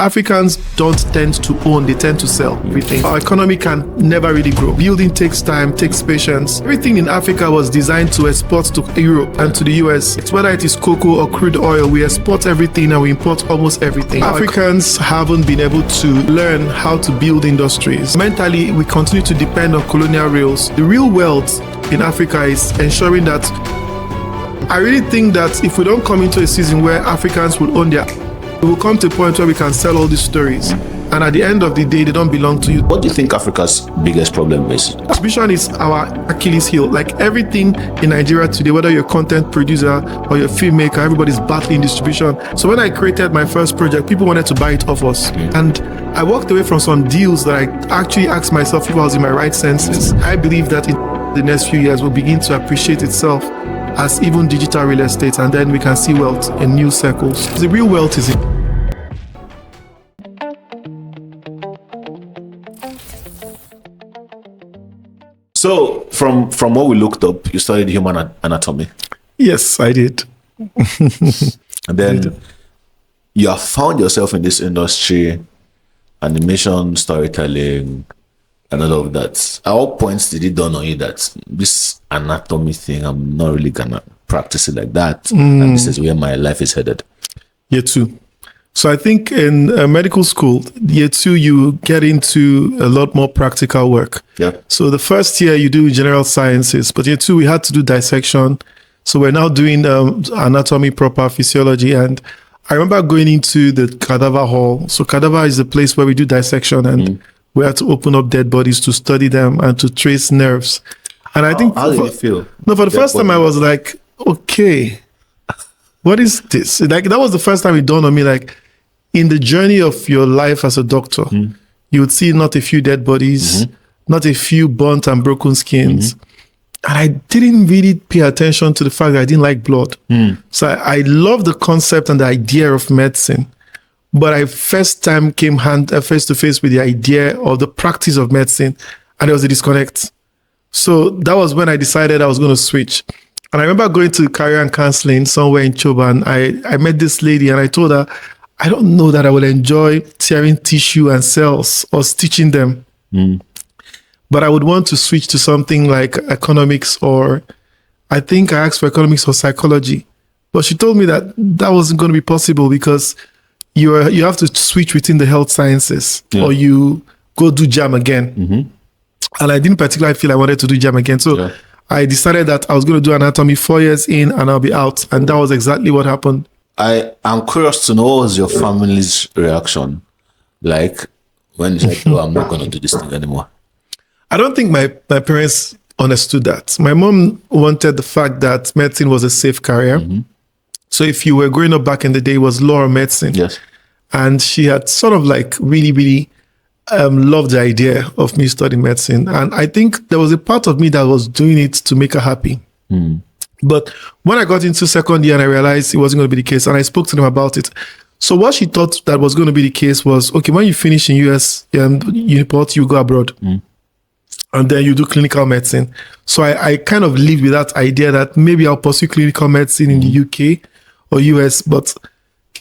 Africans don't tend to own, they tend to sell everything. Our economy can never really grow. Building takes time, takes patience. Everything in Africa was designed to export to Europe and to the US. It's whether it is cocoa or crude oil, we export everything and we import almost everything. Africans haven't been able to learn how to build industries. Mentally, we continue to depend on colonial rails. The real wealth in Africa is ensuring that I really think that if we don't come into a season where Africans will own their, we will come to a point where we can sell all these stories. And at the end of the day, they don't belong to you. What do you think Africa's biggest problem is? Distribution is our Achilles heel. Like everything in Nigeria today, whether you're a content producer or you're a filmmaker, everybody's battling distribution. So when I created my first project, people wanted to buy it off us. And I walked away from some deals that I actually asked myself if I was in my right senses. I believe that in the next few years, we'll begin to appreciate itself as even digital real estate, and then we can see wealth in new circles. The real wealth is in. So from what we looked up, you studied human anatomy. Yes, I did. And then you have found yourself in this industry, animation, storytelling, and all of that. At what points did it dawn on you that this anatomy thing, I'm not really gonna practice it like that, and this is where my life is headed? Year two. So I think in medical school, year two, you get into a lot more practical work. Yeah. So the first year you do general sciences, but year two, we had to do dissection. So we're now doing anatomy, proper physiology. And I remember going into the cadaver hall. So cadaver is the place where we do dissection, and we had to open up dead bodies to study them and to trace nerves. And I think how did you feel? No, for the first time I was like, okay, what is this? Like that was the first time it dawned on me, like in the journey of your life as a doctor, you would see not a few dead bodies, not a few burnt and broken skins. And I didn't really pay attention to the fact that I didn't like blood. So I love the concept and the idea of medicine. But I first time came face to face with the idea of the practice of medicine, and there was a disconnect. So that was when I decided I was going to switch. And I remember going to career and counseling somewhere in Choba, and I met this lady, and I told her, I don't know that I will enjoy tearing tissue and cells or stitching them. But I would want to switch to something like economics, or I think I asked for economics or psychology. But she told me that that wasn't going to be possible because you have to switch within the health sciences, or you go do JAM again. And I didn't particularly feel I wanted to do JAM again. So I decided that I was going to do anatomy 4 years in and I'll be out. And that was exactly what happened. I'm curious to know, what was your family's reaction like when you said, oh, I'm not going to do this thing anymore? I don't think my parents understood that. My mom wanted the fact that medicine was a safe career. So if you were growing up back in the day, it was law or medicine. Yes. And she had sort of like really, really loved the idea of me studying medicine. And I think there was a part of me that was doing it to make her happy. But when I got into second year and I realized it wasn't going to be the case, and I spoke to them about it. So what she thought that was going to be the case was, okay, when you finish in US, Uniport, you go abroad. And then you do clinical medicine. So I kind of lived with that idea that maybe I'll pursue clinical medicine in the UK or US. But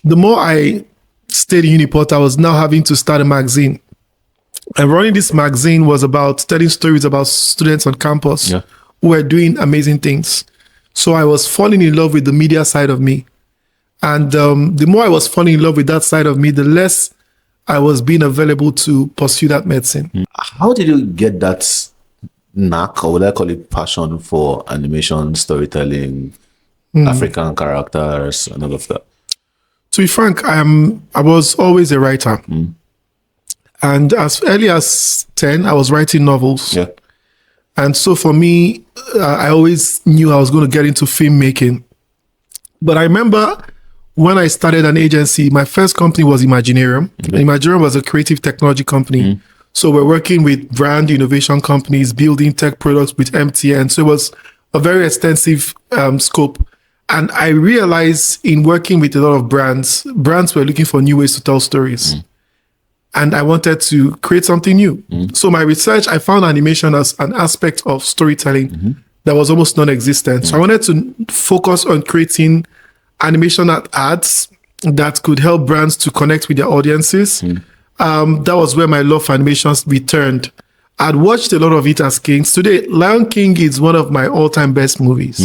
the more I stayed in Uniport, I was now having to start a magazine. And running this magazine was about telling stories about students on campus who were doing amazing things. So I was falling in love with the media side of me. And the more I was falling in love with that side of me, the less I was being available to pursue that medicine. How did you get that knack, or would I call it passion, for animation, storytelling, African characters, and all of that? To be frank, I was always a writer. And as early as 10, I was writing novels. And so for me, I always knew I was going to get into filmmaking. But I remember when I started an agency, my first company was Imaginarium. Imaginarium was a creative technology company. So we're working with brand innovation companies, building tech products with MTN. So it was a very extensive scope. And I realized in working with a lot of brands were looking for new ways to tell stories. And I wanted to create something new. So my research, I found animation as an aspect of storytelling that was almost non-existent. So I wanted to focus on creating animation that adds that could help brands to connect with their audiences. That was where my love for animations returned. I'd watched a lot of it as kids. Today, Lion King is one of my all-time best movies.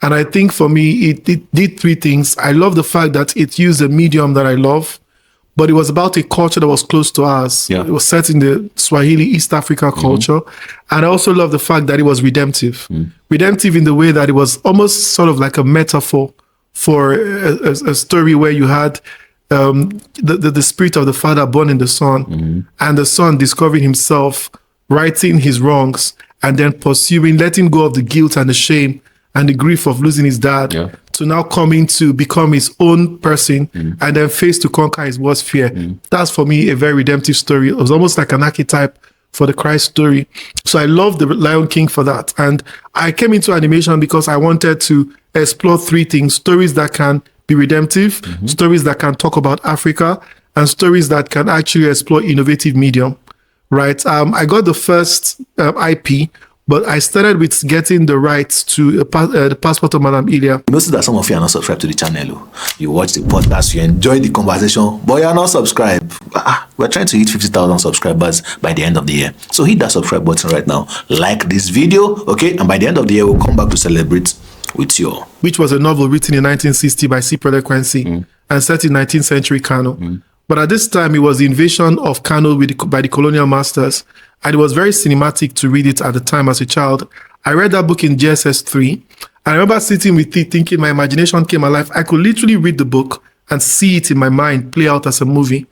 And I think for me, it did three things. I love the fact that it used a medium that I love, but it was about a culture that was close to ours. Yeah. It was set in the Swahili East Africa culture. And I also love the fact that it was redemptive. Redemptive in the way that it was almost sort of like a metaphor for a story where you had the spirit of the father born in the son, and the son discovering himself, righting his wrongs, and then pursuing, letting go of the guilt and the shame and the grief of losing his dad, to now coming to become his own person, and then face to conquer his worst fear. That's for me a very redemptive story. It was almost like an archetype for the Christ story. So I love the Lion King for that. And I came into animation because I wanted to explore three things: stories that can be redemptive, stories that can talk about Africa, and stories that can actually explore innovative medium. Right. I got the first IP, but I started with getting the rights to the passport of Madame Ilia. You notice that some of you are not subscribed to the channel. You watch the podcast, you enjoy the conversation, but you are not subscribed. We're trying to hit 50,000 subscribers by the end of the year. So hit that subscribe button right now. Like this video, okay? And by the end of the year, we'll come back to celebrate with you. Which was a novel written in 1960 by C. Quincy and set in 19th century Kano. But at this time, it was the invasion of Kano by the colonial masters. And it was very cinematic to read it at the time as a child. I read that book in GSS 3. I remember sitting with it thinking my imagination came alive. I could literally read the book and see it in my mind play out as a movie.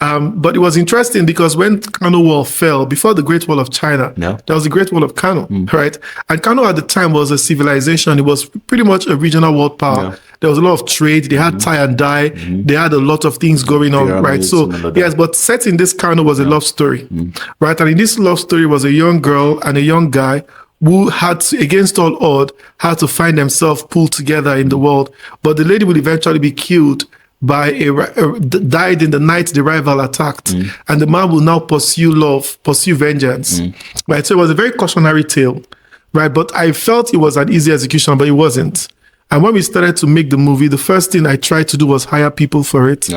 But it was interesting because when Kano Wall fell, before the Great Wall of China, there was the Great Wall of Kano, right? And Kano at the time was a civilization. It was pretty much a regional world power. There was a lot of trade. They had tie and dye. They had a lot of things going on, right? So, yes, but set in this Kano was a love story, right? And in this love story was a young girl and a young guy who had to, against all odds, had to find themselves pulled together in the world. But the lady would eventually be killed by died in the night the rival attacked, and the man will now pursue love, pursue vengeance, right? So it was a very cautionary tale, right? But I felt it was an easy execution, but it wasn't. And when we started to make the movie, the first thing I tried to do was hire people for it,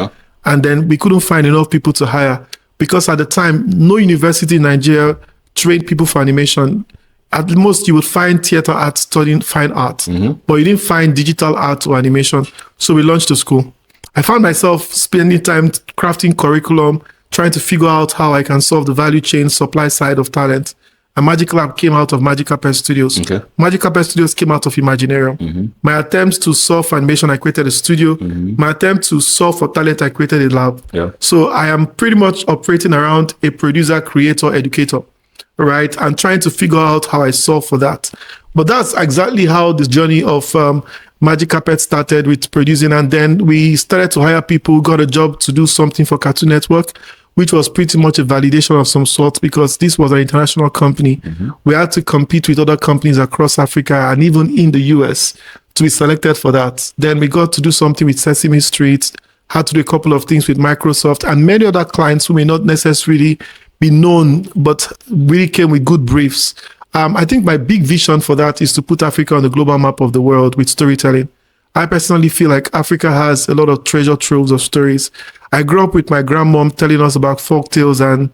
and then we couldn't find enough people to hire because at the time, no university in Nigeria trained people for animation. At most, you would find theater art studying fine art, but you didn't find digital art or animation. So we launched the school. I found myself spending time crafting curriculum, trying to figure out how I can solve the value chain supply side of talent. And Magic Lab came out of Magic Carpet Studios. Magic Carpet Studios came out of Imaginarium. My attempts to solve for animation, I created a studio. My attempt to solve for talent, I created a lab. So I am pretty much operating around a producer, creator, educator, right? And trying to figure out how I solve for that. But that's exactly how this journey of Magic Carpet started, with producing, and then we started to hire people, got a job to do something for Cartoon Network, which was pretty much a validation of some sort because this was an international company. We had to compete with other companies across Africa and even in the US to be selected for that. Then we got to do something with Sesame Street, had to do a couple of things with Microsoft and many other clients who may not necessarily be known, but really came with good briefs. I think my big vision for that is to put Africa on the global map of the world with storytelling. I personally feel like Africa has a lot of treasure troves of stories. I grew up with my grandmom telling us about folk tales and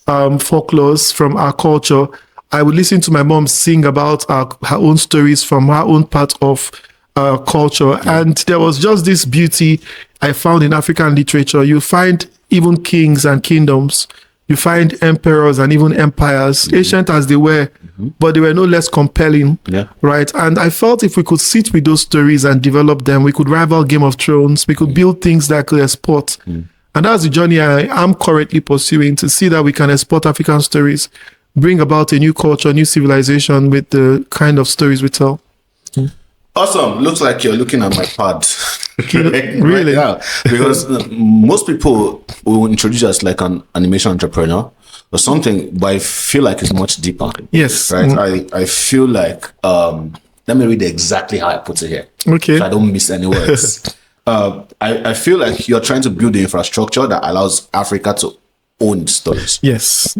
folklores from our culture. I would listen to my mom sing about her own stories from her own part of culture. And there was just this beauty I found in African literature. You find even kings and kingdoms. You find emperors and even empires, ancient as they were, but they were no less compelling, right? And I felt if we could sit with those stories and develop them, we could rival Game of Thrones, we could build things that could export. And that's the journey I am currently pursuing, to see that we can export African stories, bring about a new culture, new civilization with the kind of stories we tell. Awesome. Looks like you're looking at my pad. Really? Yeah. Because most people will introduce us like an animation entrepreneur or something, but I feel like it's much deeper. Yes. Right. I feel like, let me read exactly how I put it here. Okay. So I don't miss any words. I feel like you're trying to build the infrastructure that allows Africa to own stories. Yes,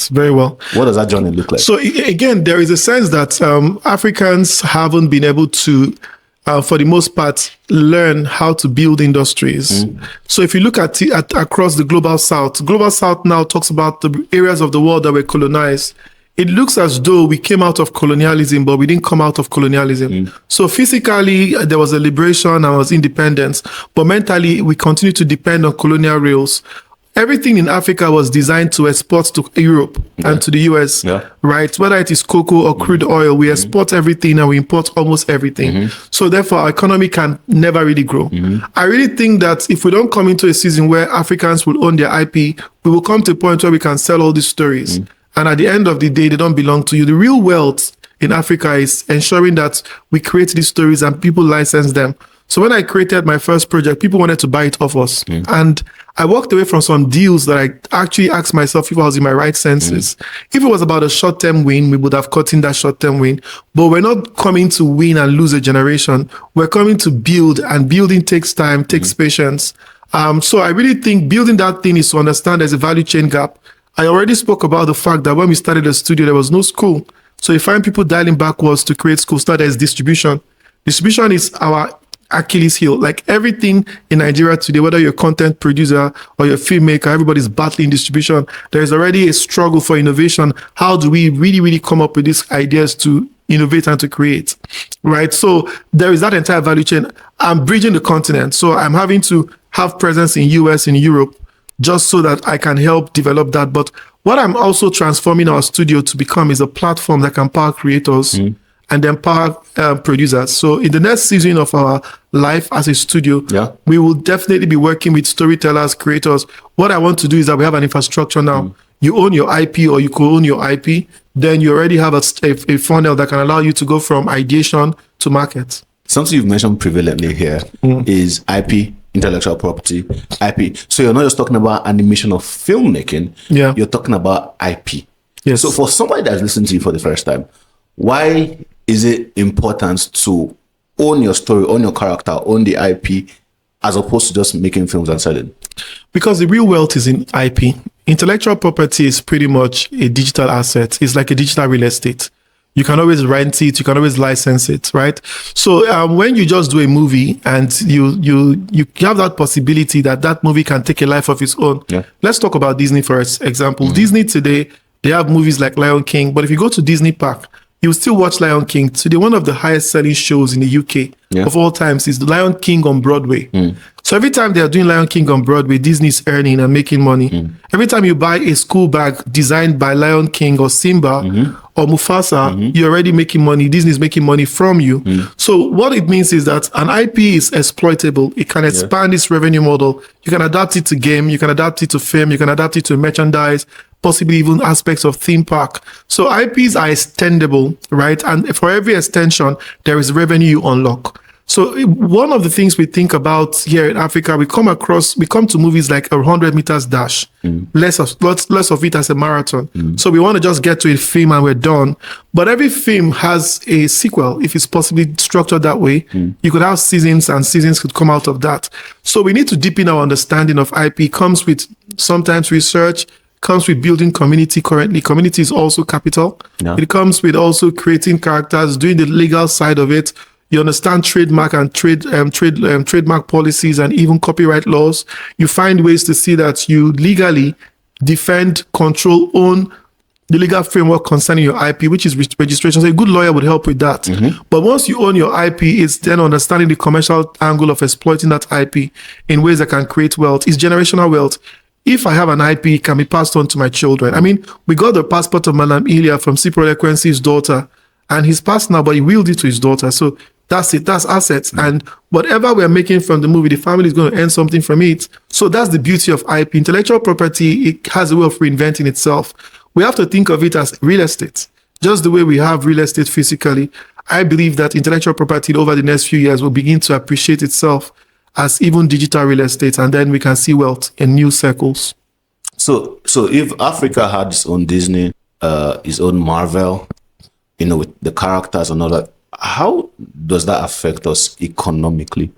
very well. What does that journey look like? So again, there is a sense that Africans haven't been able to for the most part, learn how to build industries. So if you look at across the global south now talks about the areas of the world that were colonized. It looks as though we came out of colonialism, but we didn't come out of colonialism. So physically, there was a liberation and was independence, but mentally, we continue to depend on colonial rails. Everything in Africa was designed to export to Europe and to the US, right? Whether it is cocoa or crude oil, we export everything and we import almost everything. So therefore, our economy can never really grow. I really think that if we don't come into a season where Africans will own their IP, we will come to a point where we can sell all these stories. And at the end of the day, they don't belong to you. The real wealth in Africa is ensuring that we create these stories and people license them. So when I created my first project, people wanted to buy it off us. And I walked away from some deals that I actually asked myself if I was in my right senses. If it was about a short-term win, we would have cut in that short-term win. But we're not coming to win and lose a generation. We're coming to build, and building takes time, takes patience. So I really think building that thing is to understand there's a value chain gap. I already spoke about the fact that when we started the studio, there was no school. So you find people dialing backwards to create schools. Now there's distribution. Distribution is our Achilles heel. Like everything in Nigeria today, whether you're a content producer or you're a filmmaker, everybody's battling distribution. There's already a struggle for innovation. How do we really come up with these ideas to innovate and to create, right? So there is that entire value chain. I'm bridging the continent. So I'm having to have presence in US, in Europe, just so that I can help develop that. But what I'm also transforming our studio to become is a platform that can power creators and empower producers. So in the next season of our life as a studio, we will definitely be working with storytellers, creators. What I want to do is that we have an infrastructure now. You own your IP or you co-own your IP, then you already have a funnel that can allow you to go from ideation to market. Something you've mentioned prevalently here is IP, intellectual property, IP. So you're not just talking about animation or filmmaking, you're talking about IP. Yes. So for somebody that's listening to you for the first time, why is it important to own your story, own your character, own the IP, as opposed to just making films and selling? Because the real wealth is in IP. Intellectual property is pretty much a digital asset. It's like a digital real estate. You can always rent it. You can always license it, right? So when you just do a movie and you have that possibility that that movie can take a life of its own. Let's talk about Disney for example. Disney today, they have movies like Lion King, but if you go to Disney Park, you still watch Lion King. Today, one of the highest selling shows in the UK of all times is the Lion King on Broadway. So every time they are doing Lion King on Broadway, Disney's earning and making money. Every time you buy a school bag designed by Lion King or Simba or Mufasa, you're already making money. Disney's making money from you. So what it means is that an IP is exploitable. It can expand its revenue model. You can adapt it to game. You can adapt it to film. You can adapt it to merchandise, possibly even aspects of theme park. So IPs are extendable, right? And for every extension, there is revenue you unlock. So one of the things we think about here in Africa, we come to movies like 100 meters dash, less of it as a marathon. So we want to just get to a film and we're done. But every film has a sequel, if it's possibly structured that way. You could have seasons and seasons could come out of that. So we need to deepen our understanding of IP. It comes with sometimes research, comes with building community. Currently, community is also capital. It comes with also creating characters, doing the legal side of it. You understand trademark and trademark policies and even copyright laws. You find ways to see that you legally defend, control, own the legal framework concerning your IP, which is registration. So a good lawyer would help with that. But once you own your IP, it's then understanding the commercial angle of exploiting that IP in ways that can create wealth. It's generational wealth. If I have an IP, it can be passed on to my children. I mean, we got the passport of Madam Ilya from Cipro Equency's daughter, and he's passed now, but he willed it to his daughter. So that's it. That's assets. And whatever we're making from the movie, the family is going to earn something from it. So that's the beauty of IP. Intellectual property, it has a way of reinventing itself. We have to think of it as real estate. Just the way we have real estate physically, I believe that intellectual property over the next few years will begin to appreciate itself as even digital real estate, and then we can see wealth in new circles. So if Africa had its own Disney, its own Marvel, with the characters and all that, how does that affect us economically?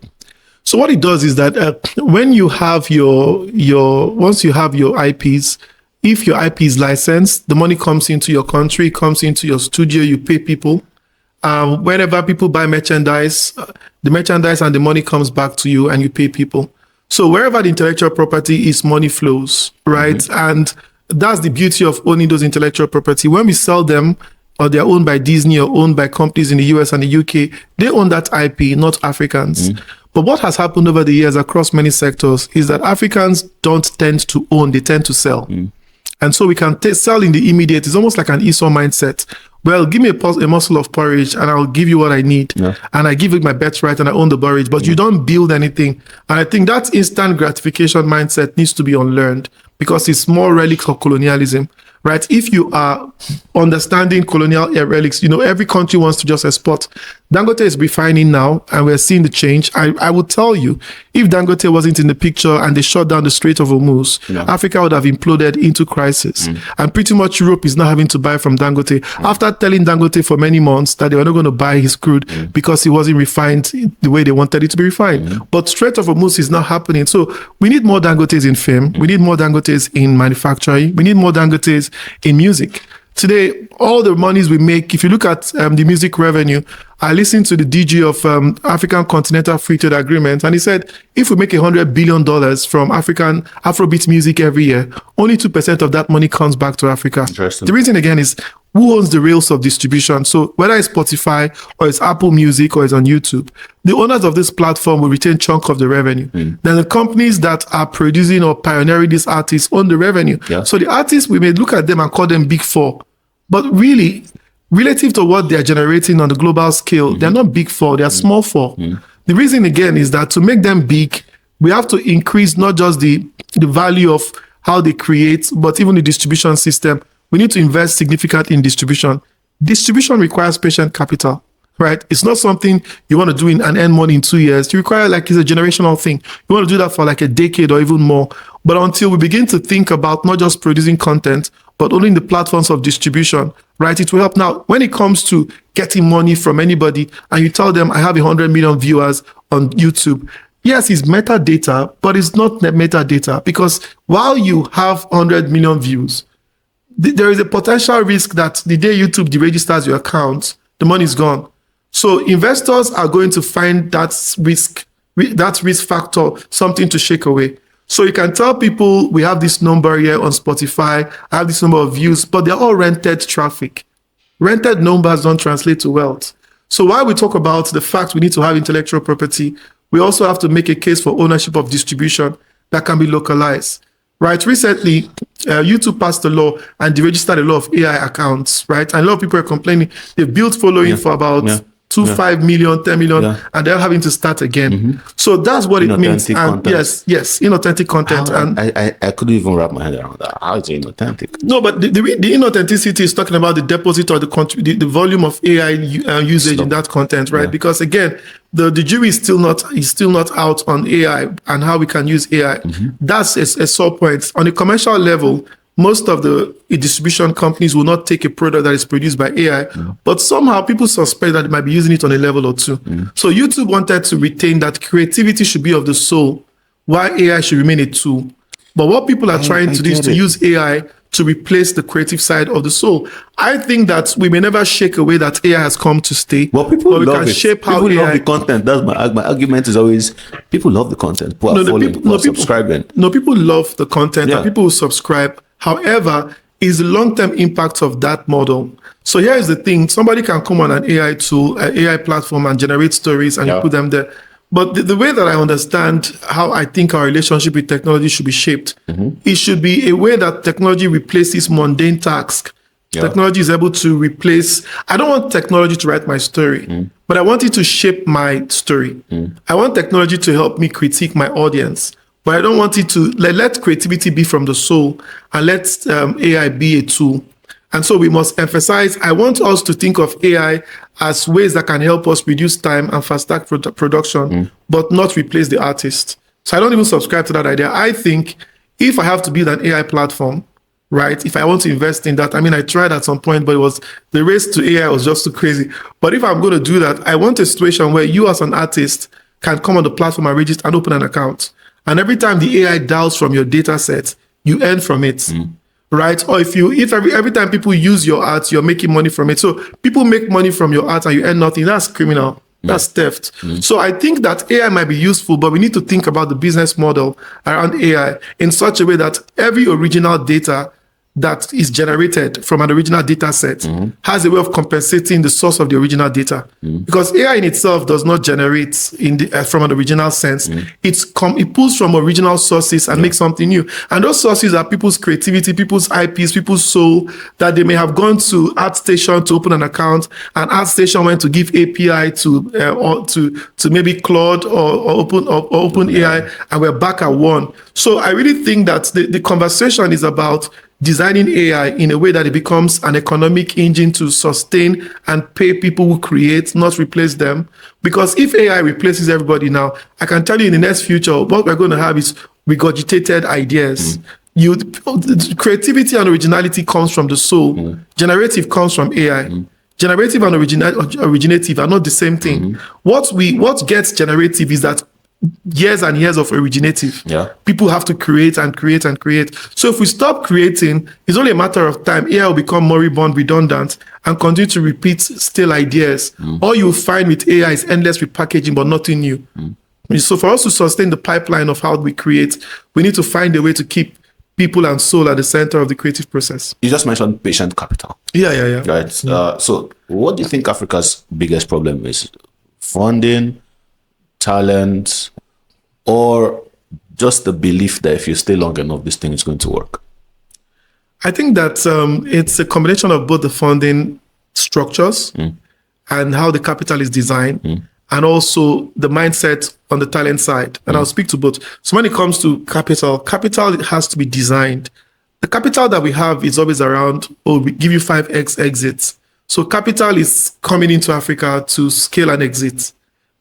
So what it does is that when you have once you have your IPs, if your IP is licensed, the money comes into your country, comes into your studio, you pay people, Whenever people buy merchandise, the merchandise and the money comes back to you and you pay people. So wherever the intellectual property is, money flows, right? And that's the beauty of owning those intellectual property. When we sell them, or they're owned by Disney or owned by companies in the US and the UK, they own that IP, not Africans. But what has happened over the years across many sectors is that Africans don't tend to own, they tend to sell. And so we can sell in the immediate. It's almost like an Esau mindset. Well, give me a morsel of porridge and I'll give you what I need. And I give it my best right and I own the porridge, but you don't build anything. And I think that instant gratification mindset needs to be unlearned because it's more relics of colonialism, right? If you are understanding colonial relics, every country wants to just export. Dangote is refining now and we're seeing the change. I would tell you, if Dangote wasn't in the picture and they shut down the Strait of Hormuz, Africa would have imploded into crisis. And pretty much Europe is now having to buy from Dangote after telling Dangote for many months that they were not going to buy his crude because it wasn't refined the way they wanted it to be refined. But Strait of Hormuz is not happening. So we need more Dangotes in fame. We need more Dangotes in manufacturing. We need more Dangotes in music. Today, all the monies we make, if you look at the music revenue, I listened to the DG of African Continental Free Trade Agreement, and he said, if we make $100 billion from African Afrobeat music every year, only 2% of that money comes back to Africa. The reason, again, is who owns the rails of distribution? So whether it's Spotify or it's Apple Music or it's on YouTube, the owners of this platform will retain chunk of the revenue. Then the companies that are producing or pioneering these artists own the revenue. So the artists, we may look at them and call them big four, but really, relative to what they're generating on the global scale, they're not big four, they're small four. The reason, again, is that to make them big, we have to increase not just the value of how they create, but even the distribution system. We need to invest significantly in distribution. Distribution requires patient capital, right? It's not something you want to do and earn money in 2 years. You require it's a generational thing. You want to do that for like a decade or even more. But until we begin to think about not just producing content, but owning the platforms of distribution, right? It will help. Now, when it comes to getting money from anybody and you tell them, I have 100 million viewers on YouTube, yes, it's metadata, but it's not metadata because while you have 100 million views, there is a potential risk that the day YouTube deregisters your account, the money is gone. So investors are going to find that risk factor something to shake away. So you can tell people we have this number here on Spotify, I have this number of views, but they're all rented traffic. Rented numbers don't translate to wealth. So while we talk about the fact we need to have intellectual property, we also have to make a case for ownership of distribution that can be localized. Right, recently, YouTube passed a law and deregistered a lot of AI accounts, right? And a lot of people are complaining. They've built following for about 5 million, 10 million, and they're having to start again. So that's what it means. And yes, inauthentic content. I couldn't even wrap my head around that. How is it inauthentic? No, but the inauthenticity is talking about the deposit or the volume of AI usage in that content, right? Because again, the jury is still not out on AI and how we can use AI. That's a sore point. On a commercial level, most of the distribution companies will not take a product that is produced by AI, but somehow people suspect that they might be using it on a level or two. So YouTube wanted to retain that creativity should be of the soul, while AI should remain a tool. But what people are trying to do is to use AI to replace the creative side of the soul. I think that we may never shake away that AI has come to stay. Well, people love it. People love the content. That's my argument is always, people love the content. People are subscribing. No, people love the content and people will subscribe. However, is the long-term impact of that model. So here is the thing. Somebody can come on an AI tool, an AI platform and generate stories and you put them there. But the way that I understand how I think our relationship with technology should be shaped, it should be a way that technology replaces mundane tasks. Technology is able to replace, I don't want technology to write my story, but I want it to shape my story. I want technology to help me critique my audience, but I don't want it to, let creativity be from the soul and let AI be a tool. And so we must emphasize, I want us to think of AI as ways that can help us reduce time and fast-track production, but not replace the artist. So I don't even subscribe to that idea. I think if I have to build an AI platform, right, if I want to invest in that, I mean, I tried at some point, but the race to AI was just too crazy. But if I'm going to do that, I want a situation where you as an artist can come on the platform and register and open an account. And every time the AI dials from your data set, you earn from it. right? Or if every time people use your art, you're making money from it. So people make money from your art and you earn nothing. That's criminal. That's theft. So I think that AI might be useful, but we need to think about the business model around AI in such a way that every original data that is generated from an original data set has a way of compensating the source of the original data. Because AI in itself does not generate from an original sense. It pulls from original sources and makes something new. And those sources are people's creativity, people's IPs, people's soul, that they may have gone to ArtStation to open an account, and ArtStation went to give API to maybe Claude or Open AI, and we're back at one. So I really think that the conversation is about designing AI in a way that it becomes an economic engine to sustain and pay people who create, not replace them. Because if AI replaces everybody now, I can tell you in the next future, what we're going to have is regurgitated ideas. Creativity and originality comes from the soul. Generative comes from AI. Generative and originative are not the same thing. What gets generative is that years and years of originative. People have to create and create and create. So if we stop creating, it's only a matter of time. AI will become moribund, redundant, and continue to repeat stale ideas. All you'll find with AI is endless repackaging, but nothing new. So for us to sustain the pipeline of how we create, we need to find a way to keep people and soul at the center of the creative process. You just mentioned patient capital. Yeah. Right. So what do you think Africa's biggest problem is? Funding, talent, or just the belief that if you stay long enough, this thing is going to work? I think that it's a combination of both the funding structures and how the capital is designed, and also the mindset on the talent side. And I'll speak to both. So when it comes to capital has to be designed. The capital that we have is always around, we give you 5x exits. So capital is coming into Africa to scale and exit.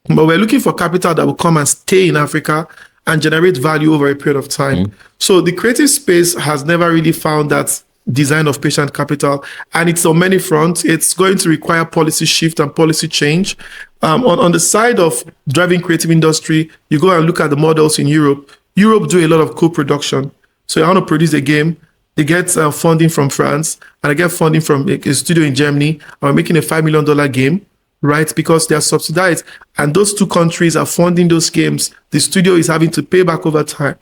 But we're looking for capital that will come and stay in Africa and generate value over a period of time. So the creative space has never really found that design of patient capital, and it's on many fronts. It's going to require policy shift and policy change. On the side of driving creative industry, you go and look at the models in Europe. Europe do a lot of co-production. So I want to produce a game. They get funding from France, and I get funding from a studio in Germany. I'm making a $5 million game. Right, because they are subsidized, and those two countries are funding those games. The studio is having to pay back over time,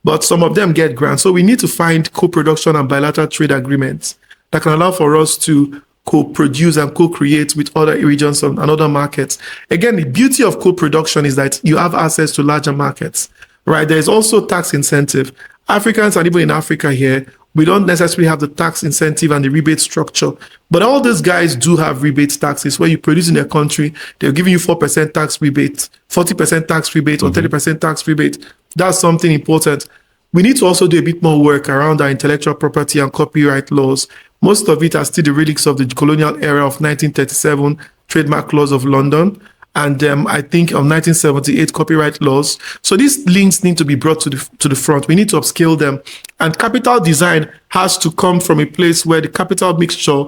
but some of them get grants. So we need to find co-production and bilateral trade agreements that can allow for us to co-produce and co-create with other regions and other markets. Again, the beauty of co-production is that you have access to larger markets, right? There's also tax incentive. Africans, and even in Africa here, we don't necessarily have the tax incentive and the rebate structure. But all these guys do have rebate taxes where you produce in their country, they're giving you 4% tax rebate, 40% tax rebate, or 30% tax rebate. That's something important. We need to also do a bit more work around our intellectual property and copyright laws. Most of it are still the relics of the colonial era of 1937 trademark laws of London, and I think of 1978 copyright laws. So these links need to be brought to the front. We need to upscale them. And capital design has to come from a place where the capital mixture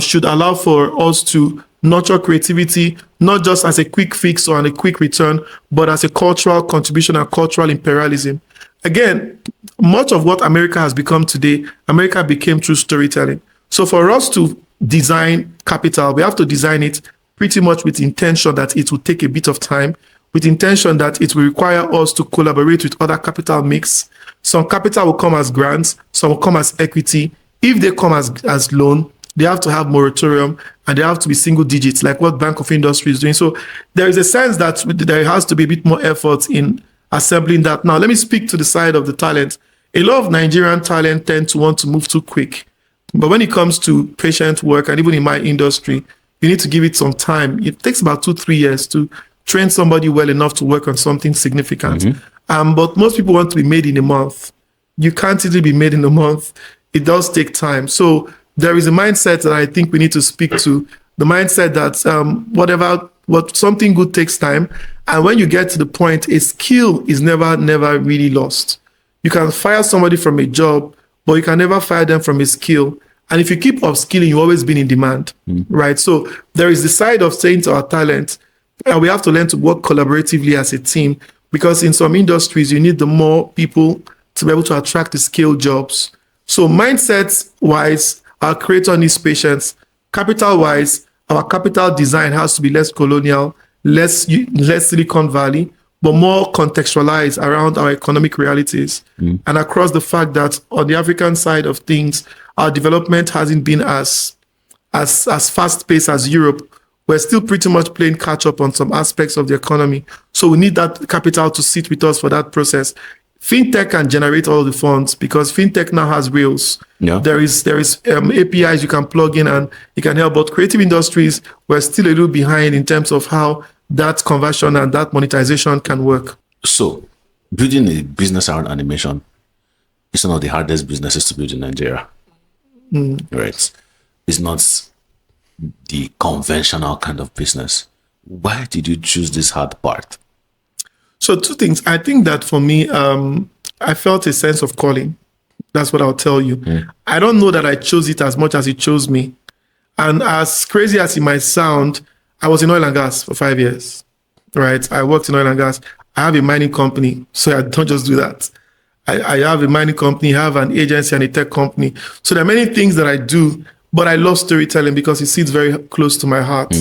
should allow for us to nurture creativity, not just as a quick fix or a quick return, but as a cultural contribution and cultural imperialism. Again, much of what America has become today, America became through storytelling. So for us to design capital, we have to design it pretty much with intention that it will take a bit of time, with intention that it will require us to collaborate with other capital mix. Some capital will come as grants, some will come as equity. If they come as loan, they have to have moratorium and they have to be single digits, like what Bank of Industry is doing. So there is a sense that there has to be a bit more effort in assembling that. Now, let me speak to the side of the talent. A lot of Nigerian talent tend to want to move too quick. But when it comes to patient work, and even in my industry, you need to give it some time. It takes about 2-3 years to train somebody well enough to work on something significant. But most people want to be made in a month. You can't easily be made in a month. It does take time. So there is a mindset that I think we need to speak to. The mindset that what something good takes time. And when you get to the point, a skill is never really lost. You can fire somebody from a job, but you can never fire them from a skill. And if you keep upskilling, you've always been in demand, right? So there is the side of saying to our talent, and we have to learn to work collaboratively as a team, because in some industries, you need the more people to be able to attract the skilled jobs. So mindset wise, our creator needs patience. Capital wise, our capital design has to be less colonial, less Silicon Valley, but more contextualized around our economic realities and across the fact that on the African side of things, our development hasn't been as fast paced as Europe. We're still pretty much playing catch up on some aspects of the economy. So we need that capital to sit with us for that process. Fintech can generate all the funds because fintech now has rails. Yeah. There is APIs you can plug in and it can help. But creative industries, we're still a little behind in terms of how that conversion and that monetization can work. So, building a business around animation is one of the hardest businesses to build in Nigeria. Right? It's not the conventional kind of business. Why did you choose this hard part? So two things. I think that for me, I felt a sense of calling. That's what I'll tell you. I don't know that I chose it as much as it chose me. And as crazy as it might sound, I was in oil and gas for 5 years, right? I worked in oil and gas. I have a mining company, so I don't just do that. I have a mining company, I have an agency and a tech company. So there are many things that I do, but I love storytelling because it sits very close to my heart.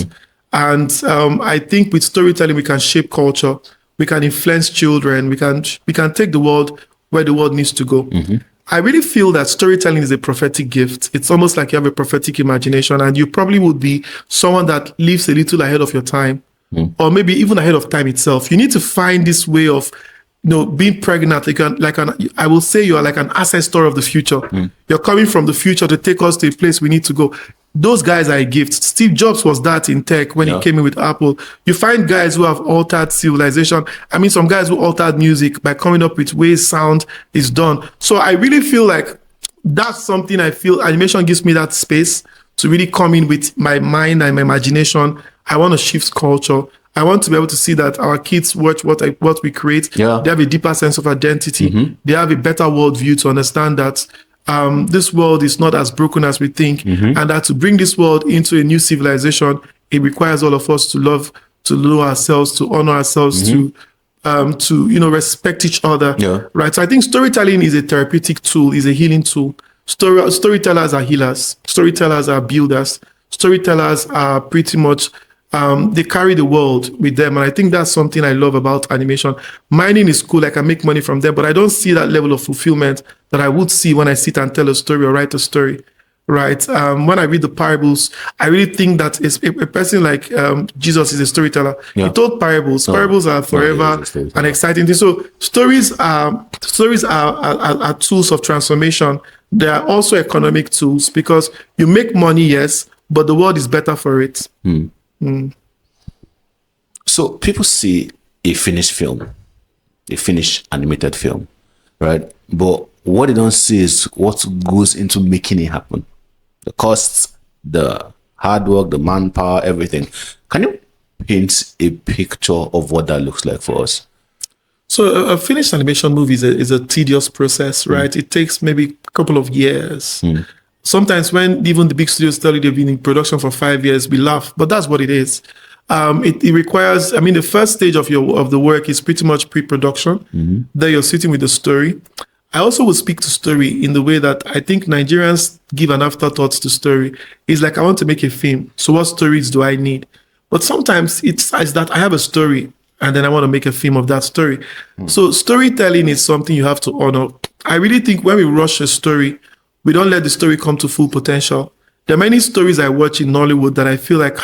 And I think with storytelling, we can shape culture. We can influence children. We can take the world where the world needs to go. I really feel that storytelling is a prophetic gift. It's almost like you have a prophetic imagination, and you probably would be someone that lives a little ahead of your time, or maybe even ahead of time itself. You need to find this way of, being pregnant. I will say you are like an ancestor of the future. You're coming from the future to take us to a place we need to go. Those guys are a gift. Steve Jobs was that in tech when he came in with Apple. You find guys who have altered civilization. I mean, some guys who altered music by coming up with ways sound is done. So I really feel like that's something I feel animation gives me that space to really come in with my mind and my imagination. I want to shift culture. I want to be able to see that our kids watch what we create. They have a deeper sense of identity. They have a better worldview to understand that this world is not as broken as we think, and that to bring this world into a new civilization, it requires all of us to love, to know ourselves, to honor ourselves, to respect each other. Right. So I think storytelling is a therapeutic tool, is a healing tool. Storytellers are healers. Storytellers are builders. Storytellers are pretty much they carry the world with them. And I think that's something I love about animation. Mining is cool. I can make money from them, but I don't see that level of fulfillment that I would see when I sit and tell a story or write a story, right? When I read the parables, I really think that a person like Jesus is a storyteller. He told parables. Parables are forever an exciting thing. So stories are tools of transformation. They are also economic tools because you make money, yes, but the world is better for it. So people see a finished film, a finished animated film, right? But what they don't see is what goes into making it happen. The costs, the hard work, the manpower, everything. Can you paint a picture of what that looks like for us? So a finished animation movie is a tedious process, right? It takes maybe a couple of years. Sometimes when even the big studios tell you they've been in production for 5 years, we laugh, but that's what it is. It requires, the first stage of the work is pretty much pre-production. There you're sitting with the story. I also will speak to story in the way that I think Nigerians give an afterthought to story. It's like, I want to make a film. So what stories do I need? But sometimes it's that I have a story and then I want to make a film of that story. So storytelling is something you have to honor. I really think when we rush a story, we don't let the story come to full potential. There are many stories I watch in Nollywood that I feel like,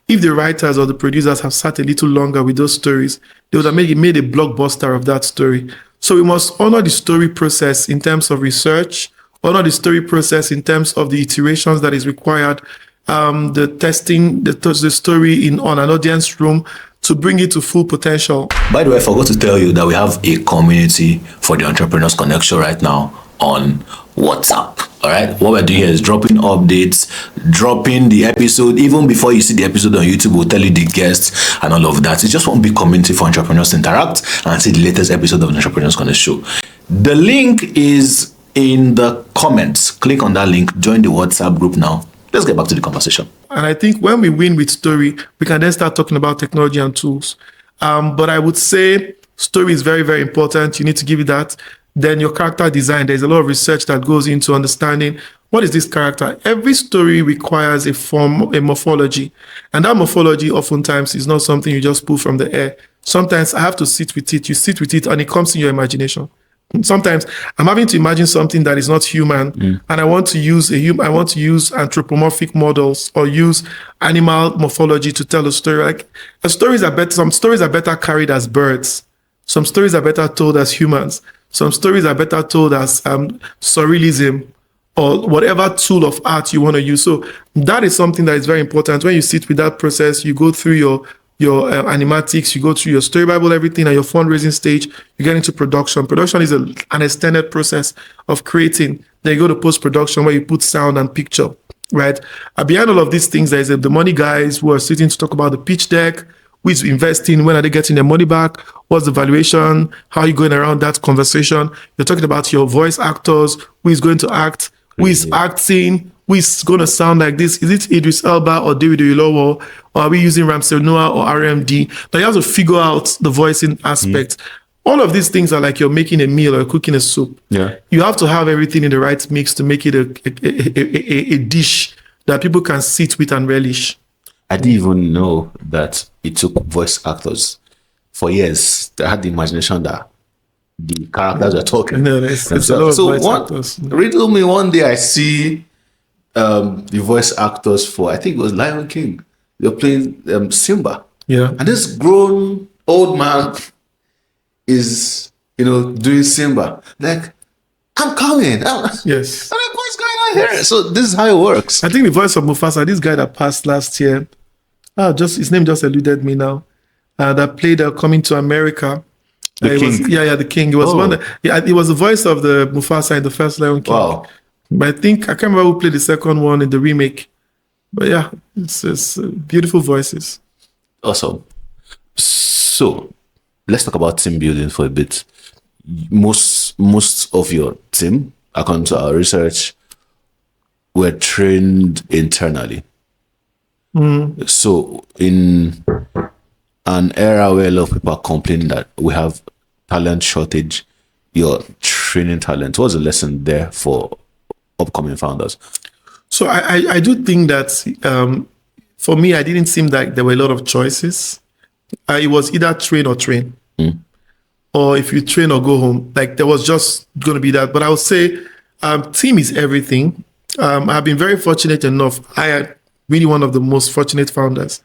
if the writers or the producers have sat a little longer with those stories, they would have made a blockbuster of that story. So we must honor the story process in terms of research, honor the story process in terms of the iterations that is required, the testing, the story on an audience room to bring it to full potential. By the way, I forgot to tell you that we have a community for the Entrepreneurs Connection right now on WhatsApp. All right, what we're doing here is dropping updates, dropping the episode. Even before you see the episode on YouTube, we'll tell you the guests and all of that. It's just one big community for entrepreneurs to interact and see the latest episode of the Entrepreneurs Connection Show. The link is in the comments. Click on that link, join the WhatsApp group now. Let's get back to the conversation. And I think when we win with story, we can then start talking about technology and tools. But I would say story is very, very important. You need to give it that. Then your character design, there's a lot of research that goes into understanding what is this character. Every story requires a morphology. And that morphology oftentimes is not something you just pull from the air. Sometimes I have to sit with it. You sit with it and it comes in your imagination. Sometimes I'm having to imagine something that is not human, and I want to use I want to use anthropomorphic models or use animal morphology to tell a story. Like some stories are better carried as birds. Some stories are better told as humans. Some stories are better told as surrealism or whatever tool of art you want to use. So that is something that is very important. When you sit with that process, you go through your animatics, you go through your story Bible, everything, and your fundraising stage, you get into production. Production is an extended process of creating. Then you go to post-production where you put sound and picture, right? Behind all of these things, there's the money guys who are sitting to talk about the pitch deck, who is investing, when are they getting their money back, what's the valuation, how are you going around that conversation. You're talking about your voice actors, who is going to act, who is acting, who is going to sound like this. Is it Idris Elba or David Oyelowo, or are we using Ramsey Noah or RMD? Now you have to figure out the voicing aspect. All of these things are like you're making a meal or cooking a soup. Yeah. You have to have everything in the right mix to make it a dish that people can sit with and relish. I didn't even know that it took voice actors. For years, I had the imagination that the characters are talking. No, it's a lot of voice actors. Riddle me one day I see the voice actors for, I think it was Lion King. They're playing Simba. Yeah. And this grown old man is, doing Simba. Like, I'm coming. Yes. I'm like, what's going on here? So this is how it works. I think the voice of Mufasa, this guy that passed last year, his name just eluded me now, that played Coming to America. The King. The King. It was it was the voice of the Mufasa in the first Lion King. Wow. But I can't remember who played the second one in the remake. But yeah, it's beautiful voices. Awesome. So let's talk about team building for a bit. Most of your team, according to our research, were trained internally. So in an era where a lot of people are complaining that we have talent shortage, you're training talent. What's the lesson there for upcoming founders? So I do think that for me, I didn't seem like there were a lot of choices. It was either train or train. Or if you train or go home. Like there was just going to be that. But I would say team is everything. I've been very fortunate enough. I am really one of the most fortunate founders.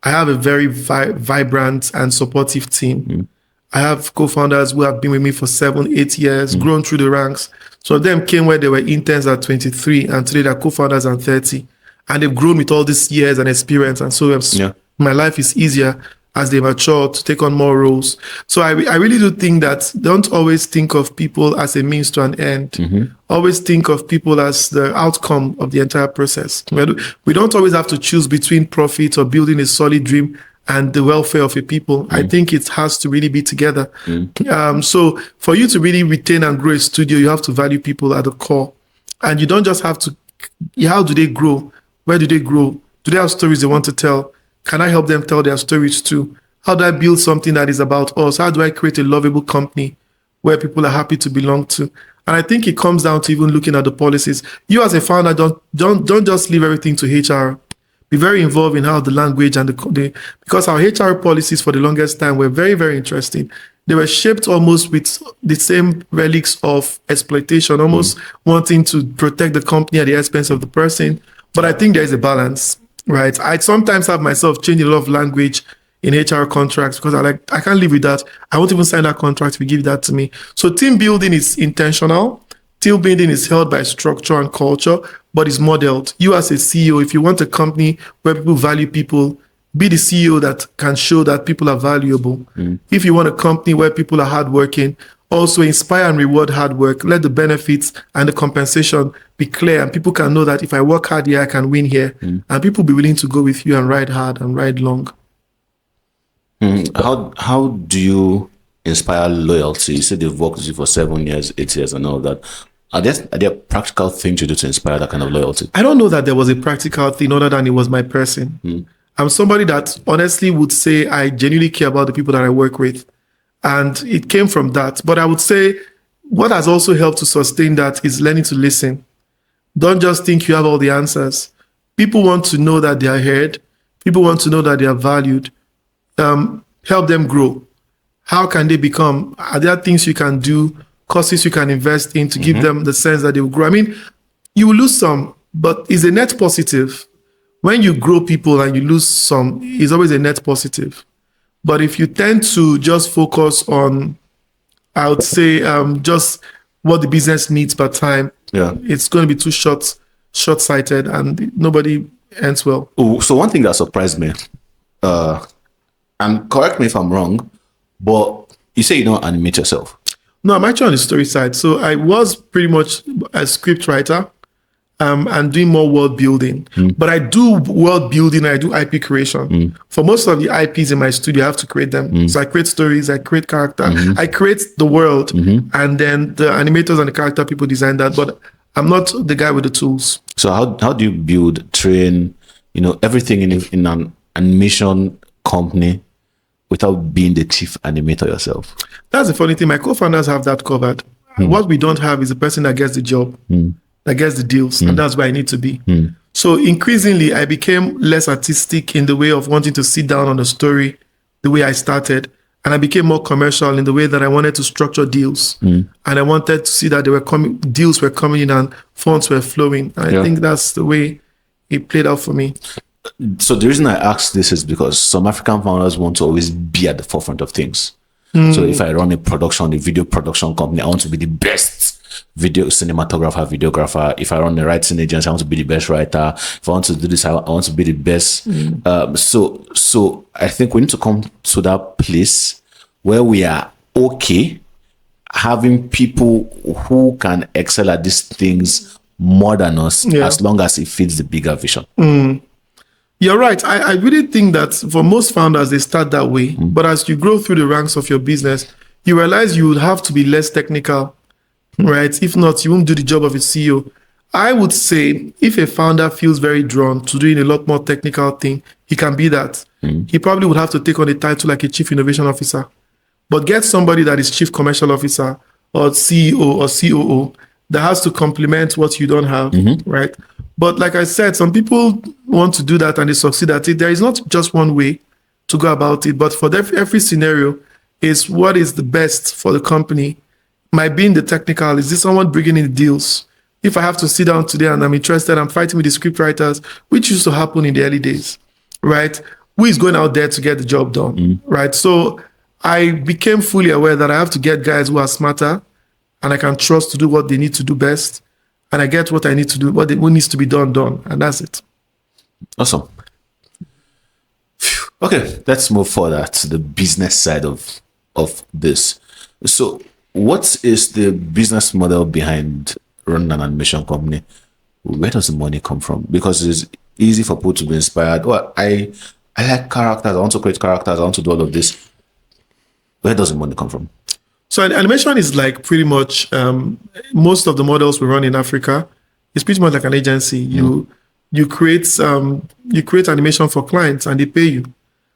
I have a very vibrant and supportive team. I have co-founders who have been with me for 7-8 years, grown through the ranks. So them came where they were interns at 23, and today they're co-founders at 30. And they've grown with all these years and experience. And so my life is easier as they mature to take on more roles. So I really do think that don't always think of people as a means to an end. Always think of people as the outcome of the entire process. We don't always have to choose between profit or building a solid dream and the welfare of a people. I think it has to really be together. So for you to really retain and grow a studio, you have to value people at the core. And you don't just have to, how do they grow? Where do they grow? Do they have stories they want to tell? Can I help them tell their stories too? How do I build something that is about us? How do I create a lovable company where people are happy to belong to? And I think it comes down to even looking at the policies. You as a founder, don't just leave everything to HR. Be very involved in how the language and because our HR policies for the longest time were very, very interesting. They were shaped almost with the same relics of exploitation, almost wanting to protect the company at the expense of the person. But I think there is a balance, right? I sometimes have myself changing a lot of language in HR contracts because I can't live with that. I won't even sign that contract if you give that to me. So team building is intentional. Team building is held by structure and culture, but it's modeled. You as a CEO, if you want a company where people value people, be the CEO that can show that people are valuable. If you want a company where people are hardworking, also inspire and reward hard work. Let the benefits and the compensation be clear, and people can know that if I work hard here, I can win here. And people be willing to go with you and ride hard and ride long. How do you inspire loyalty? You said they've worked with you for 7 years, 8 years, and all that. Are there practical things you do to inspire that kind of loyalty? I don't know that there was a practical thing other than it was my person. I'm somebody that honestly would say I genuinely care about the people that I work with. And it came from that. But I would say what has also helped to sustain that is learning to listen. Don't just think you have all the answers. People want to know that they are heard. People want to know that they are valued. Help them grow. How can they become? Are there things you can do, courses you can invest in to give them the sense that they will grow? I mean, you will lose some, but it's a net positive. When you grow people and you lose some, it's always a net positive. But if you tend to just focus on, I would say, just what the business needs per time, it's going to be too short-sighted, and nobody ends well. Oh, so one thing that surprised me, and correct me if I'm wrong, but you say you don't animate yourself. No, I'm actually on the story side. So I was pretty much a script writer and doing more world building. But I do world building, I do IP creation. For most of the IPs in my studio, I have to create them. So I create stories, I create character, I create the world, and then the animators and the character people design that. But I'm not the guy with the tools. So how do you build, train, everything in an animation company without being the chief animator yourself? That's the funny thing. My co-founders have that covered. What we don't have is the person that gets the job, that gets the deals, and that's where I need to be. So increasingly, I became less artistic in the way of wanting to sit down on a story the way I started, and I became more commercial in the way that I wanted to structure deals, and I wanted to see that deals were coming in and funds were flowing. And I think that's the way it played out for me. So the reason I ask this is because some African founders want to always be at the forefront of things. So if I run a video production company, I want to be the best video cinematographer, videographer. If I run a writing agency, I want to be the best writer. If I want to do this, I want to be the best. So I think we need to come to that place where we are okay having people who can excel at these things more than us, as long as it fits the bigger vision. You're right. I really think that for most founders, they start that way. But as you grow through the ranks of your business, you realize you would have to be less technical, right? If not, you won't do the job of a CEO. I would say if a founder feels very drawn to doing a lot more technical thing, he can be that. He probably would have to take on a title like a chief innovation officer. But get somebody that is chief commercial officer or CEO or COO that has to complement what you don't have, right? But like I said, some people want to do that and they succeed at it. There is not just one way to go about it, but for every scenario is what is the best for the company. My being the technical, is this someone bringing in the deals? If I have to sit down today and I'm interested, I'm fighting with the script writers, which used to happen in the early days, right? Who is going out there to get the job done, right? So I became fully aware that I have to get guys who are smarter and I can trust to do what they need to do best. And I get what I need to do, what needs to be done. And that's it. Awesome. Okay, let's move further to the business side of this. So what is the business model behind running an animation company? Where does the money come from? Because it's easy for people to be inspired. Well, I like characters. I want to create characters. I want to do all of this. Where does the money come from? So animation is like pretty much most of the models we run in Africa. It's pretty much like an agency. You create animation for clients and they pay you.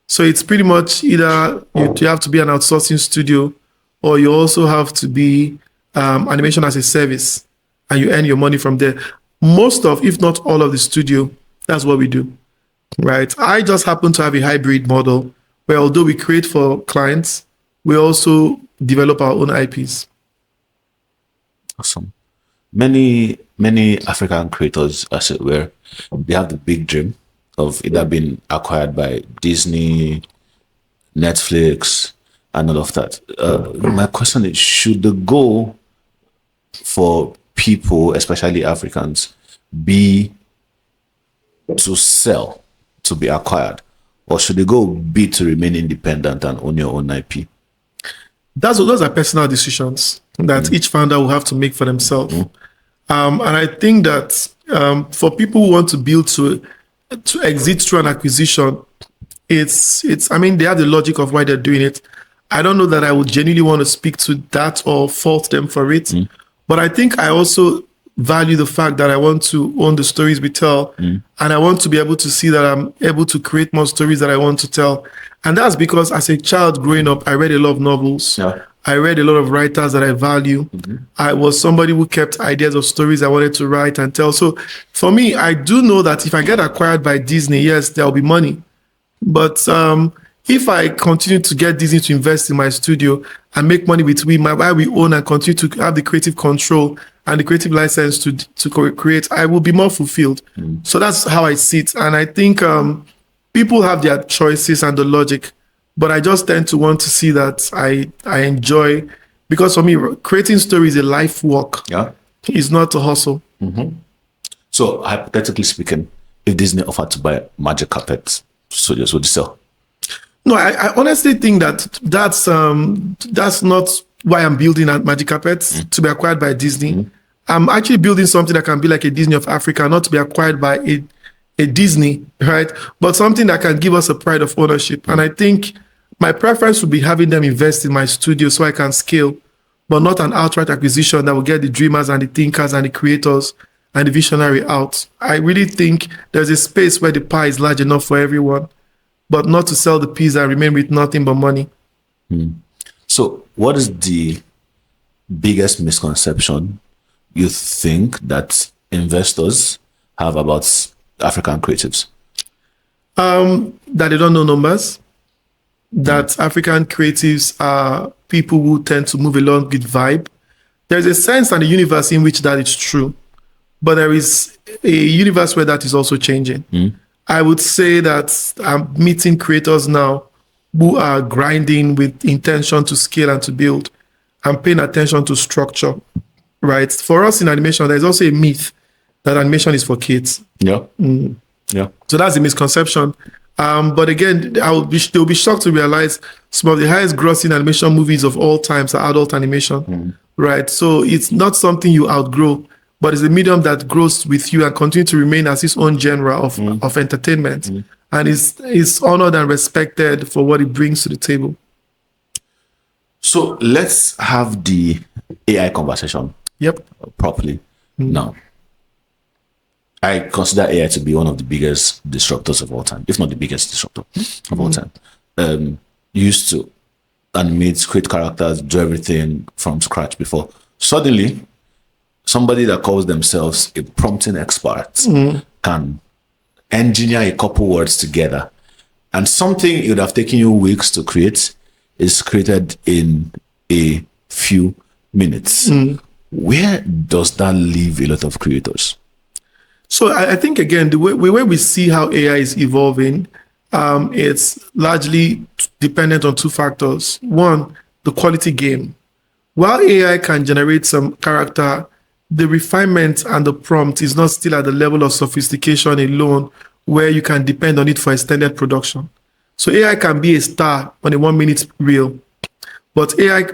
So it's pretty much either you have to be an outsourcing studio, or you also have to be animation as a service, and you earn your money from there. Most of, if not all of the studio, that's what we do, right? I just happen to have a hybrid model where although we create for clients, we also develop our own IPs. Awesome. Many African creators, as it were, they have the big dream of either being acquired by Disney, Netflix, and all of that. My question is, should the goal for people, especially Africans, be to sell, to be acquired? Or should the goal be to remain independent and own your own IP? Those are personal decisions that each founder will have to make for themselves. And I think that for people who want to build to exit through an acquisition, it's I mean, they have the logic of why they're doing it. I don't know that I would genuinely want to speak to that or fault them for it. But I think I also value the fact that I want to own the stories we tell, and I want to be able to see that I'm able to create more stories that I want to tell. And that's because as a child growing up, I read a lot of novels. I read a lot of writers that I value. I was somebody who kept ideas of stories I wanted to write and tell. So for me, I do know that if I get acquired by Disney, yes, there'll be money. But if I continue to get Disney to invest in my studio and make money with while we own and continue to have the creative control and the creative license to create, I will be more fulfilled. So that's how I see it. And I think people have their choices and the logic, but I just tend to want to see that I enjoy, because for me, creating stories is a life work. Yeah. It's not a hustle. So hypothetically speaking, if Disney offered to buy magic carpets, studios, would you sell? No, I honestly think that's not why I'm building Magic Carpets to be acquired by Disney. I'm actually building something that can be like a Disney of Africa, not to be acquired by a Disney, right? But something that can give us a pride of ownership. And I think my preference would be having them invest in my studio so I can scale, but not an outright acquisition that will get the dreamers and the thinkers and the creators and the visionary out. I really think there's a space where the pie is large enough for everyone, but not to sell the piece and remain with nothing but money. So what is the biggest misconception you think that investors have about African creatives? That they don't know numbers, that African creatives are people who tend to move along with vibe. There's a sense and a universe in which that is true, but there is a universe where that is also changing. I would say that I'm meeting creators now who are grinding with intention to scale and to build and paying attention to structure, right? For us in animation, there's also a myth that animation is for kids. Yeah. Yeah. So that's a misconception. But again, they'll be shocked to realize some of the highest grossing animation movies of all times are adult animation, right? So it's not something you outgrow, but it's a medium that grows with you and continue to remain as its own genre of entertainment, and is honored and respected for what it brings to the table. So let's have the AI conversation. Yep. Properly. Now, I consider AI to be one of the biggest disruptors of all time, if not the biggest disruptor of all time. Used to animate, create characters, do everything from scratch before. Suddenly, somebody that calls themselves a prompting expert can engineer a couple words together, and something it would have taken you weeks to create is created in a few minutes. Where does that leave a lot of creators? So I think, again, the way we see how AI is evolving, it's largely dependent on two factors. One, the quality game. While AI can generate some character, the refinement and the prompt is not still at the level of sophistication alone where you can depend on it for extended production. So AI can be a star on a 1 minute reel, but AI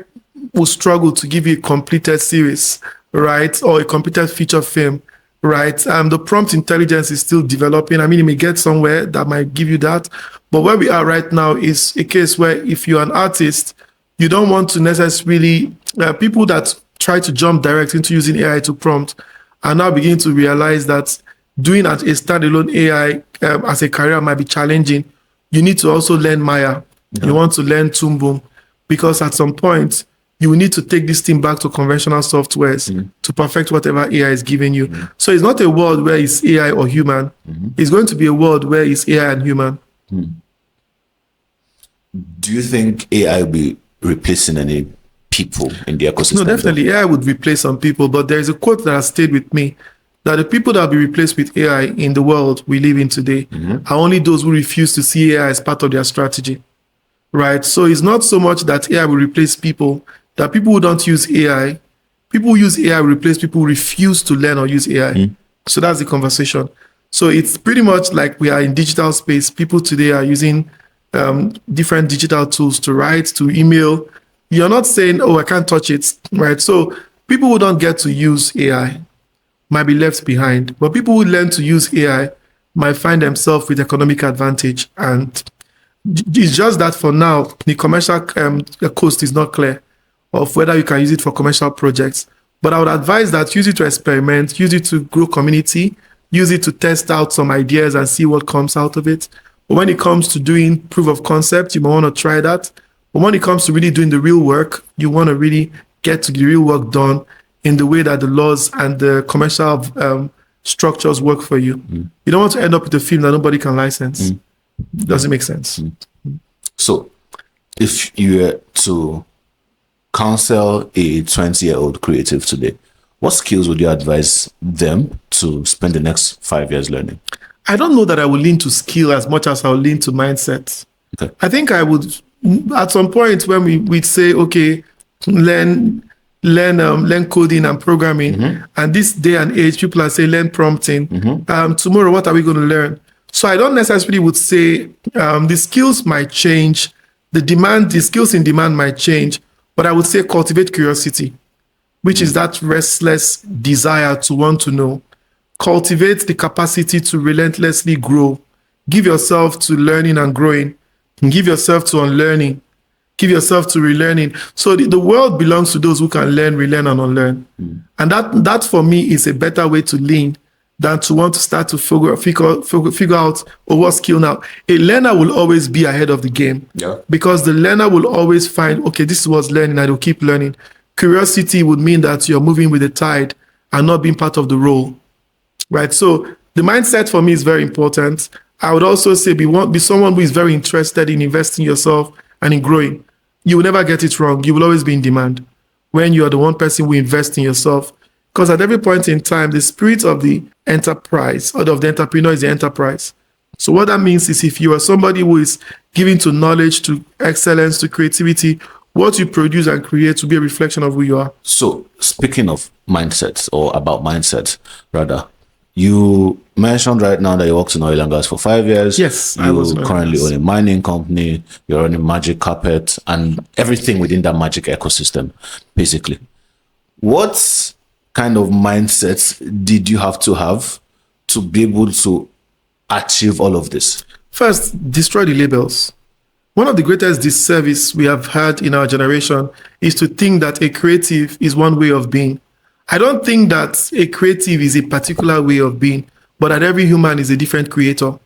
will struggle to give you a completed series, right? Or a completed feature film, right? The prompt intelligence is still developing. I mean, it may get somewhere that might give you that. But where we are right now is a case where if you're an artist, you don't want to necessarily, people that try to jump direct into using AI to prompt are now beginning to realize that doing a standalone AI as a career might be challenging. You need to also learn Maya. You want to learn Toon Boom, because at some point, you will need to take this thing back to conventional softwares to perfect whatever AI is giving you. So it's not a world where it's AI or human. It's going to be a world where it's AI and human. Do you think AI will be replacing any people in the ecosystem? No, definitely. AI would replace some people, but there is a quote that has stayed with me, that the people that will be replaced with AI in the world we live in today are only those who refuse to see AI as part of their strategy, right? So it's not so much that AI will replace people, that people who don't use AI, people who use AI will replace people who refuse to learn or use AI. So that's the conversation. So it's pretty much like we are in digital space. People today are using different digital tools to write, to email. You're not saying, oh, I can't touch it, right? So people who don't get to use AI might be left behind, but people who learn to use AI might find themselves with economic advantage. And it's just that for now, the commercial cost is not clear of whether you can use it for commercial projects. But I would advise that use it to experiment, use it to grow community, use it to test out some ideas and see what comes out of it. But when it comes to doing proof of concept, you might want to try that. But when it comes to really doing the real work, you want to really get to the real work done in the way that the laws and the commercial structures work for you. You don't want to end up with a film that nobody can license. Doesn't make sense. So, if you were to counsel a 20-year-old creative today, what skills would you advise them to spend the next 5 years learning? I don't know that I would lean to skill as much as I would lean to mindset. Okay. I think I would, at some point when we'd say, okay, learn coding and programming. And this day and age, people are saying learn prompting. Tomorrow, what are we going to learn? So I don't necessarily would say the skills might change, the skills in demand might change, but I would say cultivate curiosity, which is that restless desire to want to know. Cultivate the capacity to relentlessly grow. Give yourself to learning and growing. And give yourself to unlearning. Give yourself to relearning. So the world belongs to those who can learn, relearn, and unlearn. And that for me is a better way to lean than to want to start to figure out what skill now. A learner will always be ahead of the game. Because the learner will always find, okay, this was learning, I will keep learning. Curiosity would mean that you're moving with the tide and not being part of the role. Right? So the mindset for me is very important. I would also say be someone who is very interested in investing yourself and in growing. You will never get it wrong. You will always be in demand when you are the one person who invests in yourself. Because at every point in time, the spirit of the enterprise or of the entrepreneur is the enterprise. So what that means is if you are somebody who is giving to knowledge, to excellence, to creativity, what you produce and create will be a reflection of who you are. So speaking of mindsets, or about mindsets rather, you mentioned right now that you worked in oil and gas for 5 years. Yes, I was currently own a mining company. You're running Magic Carpet and everything within that magic ecosystem, basically. What kind of mindsets did you have to be able to achieve all of this? First, destroy the labels. One of the greatest disservice we have had in our generation is to think that a creative is one way of being. I don't think that a creative is a particular way of being, but that every human is a different creator.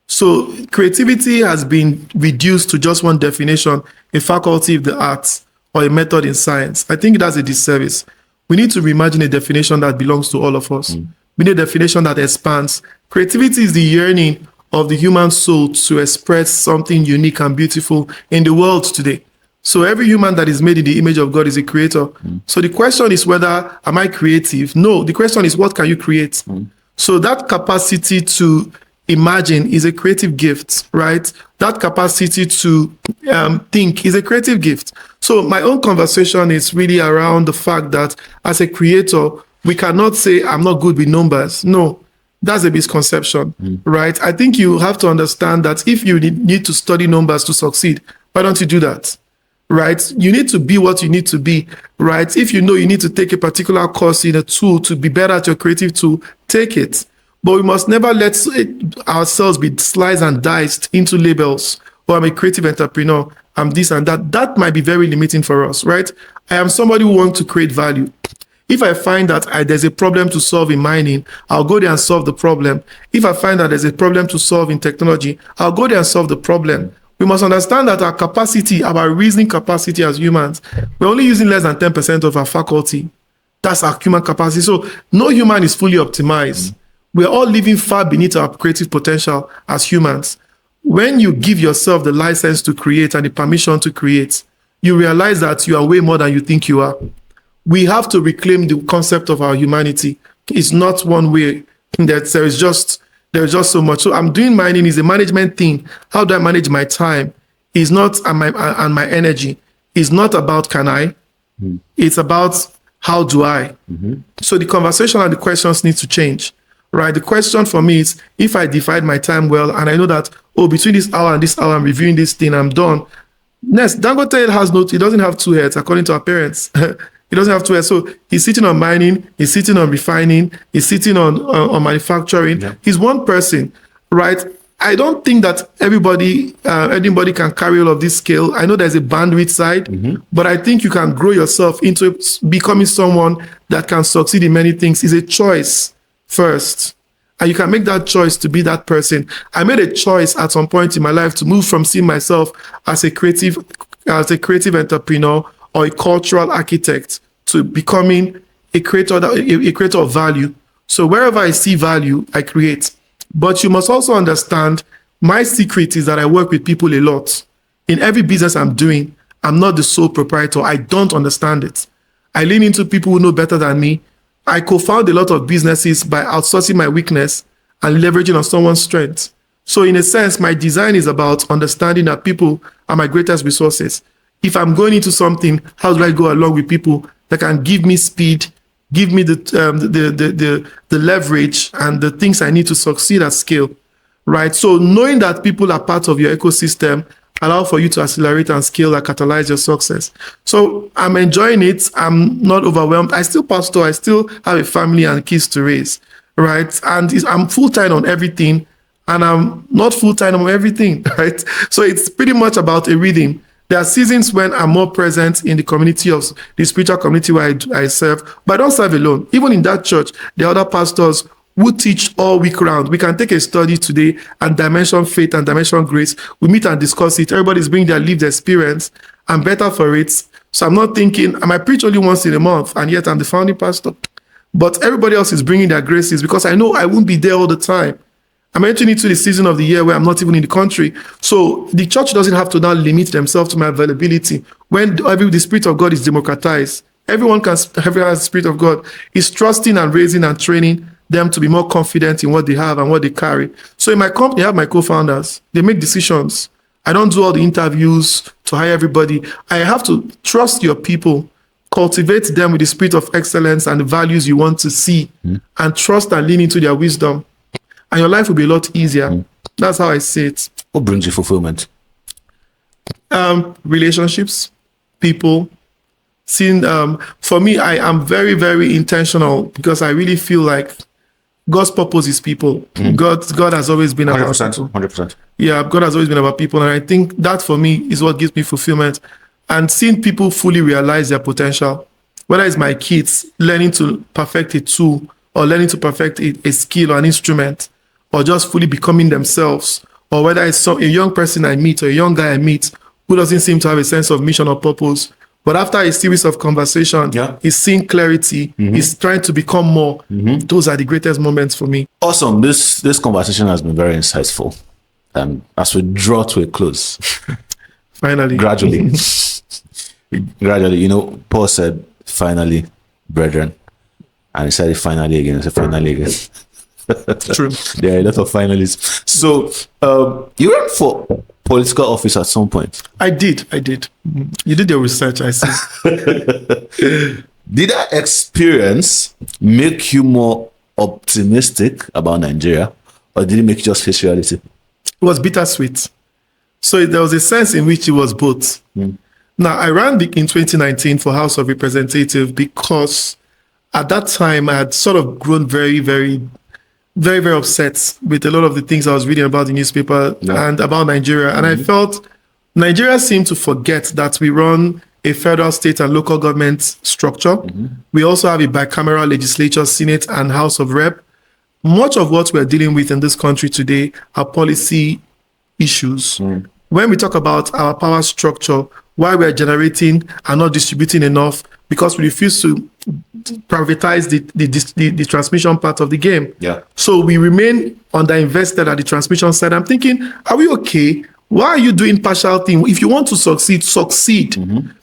So creativity has been reduced to just one definition, a faculty of the arts or a method in science. I think that's a disservice. We need to reimagine a definition that belongs to all of us. We need a definition that expands. Creativity is the yearning of the human soul to express something unique and beautiful in the world today. So every human that is made in the image of God is a creator. So the question is whether, am I creative? No, the question is what can you create? So that capacity to imagine is a creative gift, right? That capacity to think is a creative gift. So my own conversation is really around the fact that as a creator, we cannot say, I'm not good with numbers. No, that's a misconception, right? I think you have to understand that if you need to study numbers to succeed, why don't you do that? Right? You need to be what you need to be, right? If you know you need to take a particular course in a tool to be better at your creative tool, take it. But we must never let ourselves be sliced and diced into labels. Oh, I'm a creative entrepreneur, I'm this and that. That might be very limiting for us, right? I am somebody who wants to create value. If I find that there's a problem to solve in mining, I'll go there and solve the problem. If I find that there's a problem to solve in technology, I'll go there and solve the problem. We must understand that our capacity, our reasoning capacity as humans, we're only using less than 10% of our faculty. That's our human capacity. So no human is fully optimized. We're all living far beneath our creative potential as humans. When you give yourself the license to create and the permission to create, you realize that you are way more than you think you are. We have to reclaim the concept of our humanity. It's not one way. That there's just so much. So I'm doing mining is a management thing. How do I manage my time? Is not and my energy. It's not about can I. It's about how do I. So the conversation and the questions need to change. Right? The question for me is if I divide my time well and I know that between this hour and this hour I'm reviewing this thing, I'm done. Next, Dangote he doesn't have two heads according to our parents. He doesn't have two heads. So he's sitting on mining, he's sitting on refining, he's sitting on manufacturing. Yeah. He's one person, right? I don't think that anybody can carry all of this scale. I know there's a bandwidth side, but I think you can grow yourself into becoming someone that can succeed in many things. It's a choice first. And you can make that choice to be that person. I made a choice at some point in my life to move from seeing myself as a creative as a creative entrepreneur or a cultural architect to becoming a creator of value. So wherever I see value, I create. But you must also understand my secret is that I work with people a lot. In every business I'm doing, I'm not the sole proprietor. I don't understand it. I lean into people who know better than me. I co-found a lot of businesses by outsourcing my weakness and leveraging on someone's strength. So in a sense, my design is about understanding that people are my greatest resources. If I'm going into something, how do I go along with people that can give me speed, give me the leverage and the things I need to succeed at scale, right? So knowing that people are part of your ecosystem allow for you to accelerate and scale and catalyze your success. So I'm enjoying it. I'm not overwhelmed. I still pastor. I still have a family and kids to raise, right? And I'm full-time on everything and I'm not full-time on everything, right? So it's pretty much about a rhythm. There are seasons when I'm more present in the community of the spiritual community where I serve, but I don't serve alone. Even in that church, there are other pastors who teach all week round. We can take a study today and dimension faith and dimension grace. We meet and discuss it. Everybody's bringing their lived experience. I'm better for it. So I'm not thinking, I might preach only once in a month, and yet I'm the founding pastor. But everybody else is bringing their graces because I know I won't be there all the time. I'm entering into the season of the year where I'm not even in the country. So the church doesn't have to now limit themselves to my availability. When the Spirit of God is democratized, everyone has the Spirit of God. Is trusting and raising and training them to be more confident in what they have and what they carry. So in my company, I have my co-founders. They make decisions. I don't do all the interviews to hire everybody. I have to trust your people, cultivate them with the spirit of excellence and the values you want to see, and trust and lean into their wisdom. And your life will be a lot easier. That's how I see it. What brings you fulfillment? Relationships, people. Seeing, for me, I am very, very intentional because I really feel like God's purpose is people. God has always been about 100%, people. 100%. Yeah, God has always been about people. And I think that for me is what gives me fulfillment. And seeing people fully realize their potential, whether it's my kids learning to perfect a tool or learning to perfect a skill or an instrument, or just fully becoming themselves, or whether it's a young person I meet or a young guy I meet who doesn't seem to have a sense of mission or purpose. But after a series of conversation, he's seeing clarity, he's trying to become more. Those are the greatest moments for me. Awesome. This conversation has been very insightful. As we draw to a close, finally, gradually, Paul said, finally, brethren. And he said it finally again. He said, finally again. True. There are a lot of finalists. So you ran for political office at some point. I did. You did your research, I see. Did that experience make you more optimistic about Nigeria, or did it make you just face reality? It was bittersweet. So there was a sense in which it was both. Now, I ran in 2019 for House of Representatives because at that time I had sort of grown very, very, very, very upset with a lot of the things I was reading about the newspaper and about Nigeria. And I felt Nigeria seemed to forget that we run a federal, state, and local government structure. We also have a bicameral legislature, Senate, and House of Rep. Much of what we're dealing with in this country today are policy issues. When we talk about our power structure, why we're generating and not distributing enough, because we refuse to privatize the transmission part of the game. So we remain underinvested at the transmission side. I'm thinking, are we okay? Why are you doing partial thing? If you want to succeed, succeed.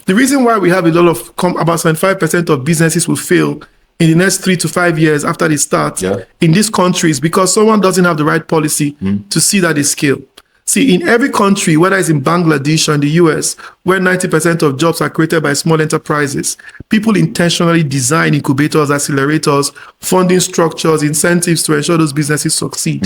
The reason why we have a lot of, about 75% of businesses will fail in the next 3 to 5 years after they start in these countries because someone doesn't have the right policy to see that they scale. See, in every country, whether it's in Bangladesh or in the US, where 90% of jobs are created by small enterprises, people intentionally design incubators, accelerators, funding structures, incentives to ensure those businesses succeed.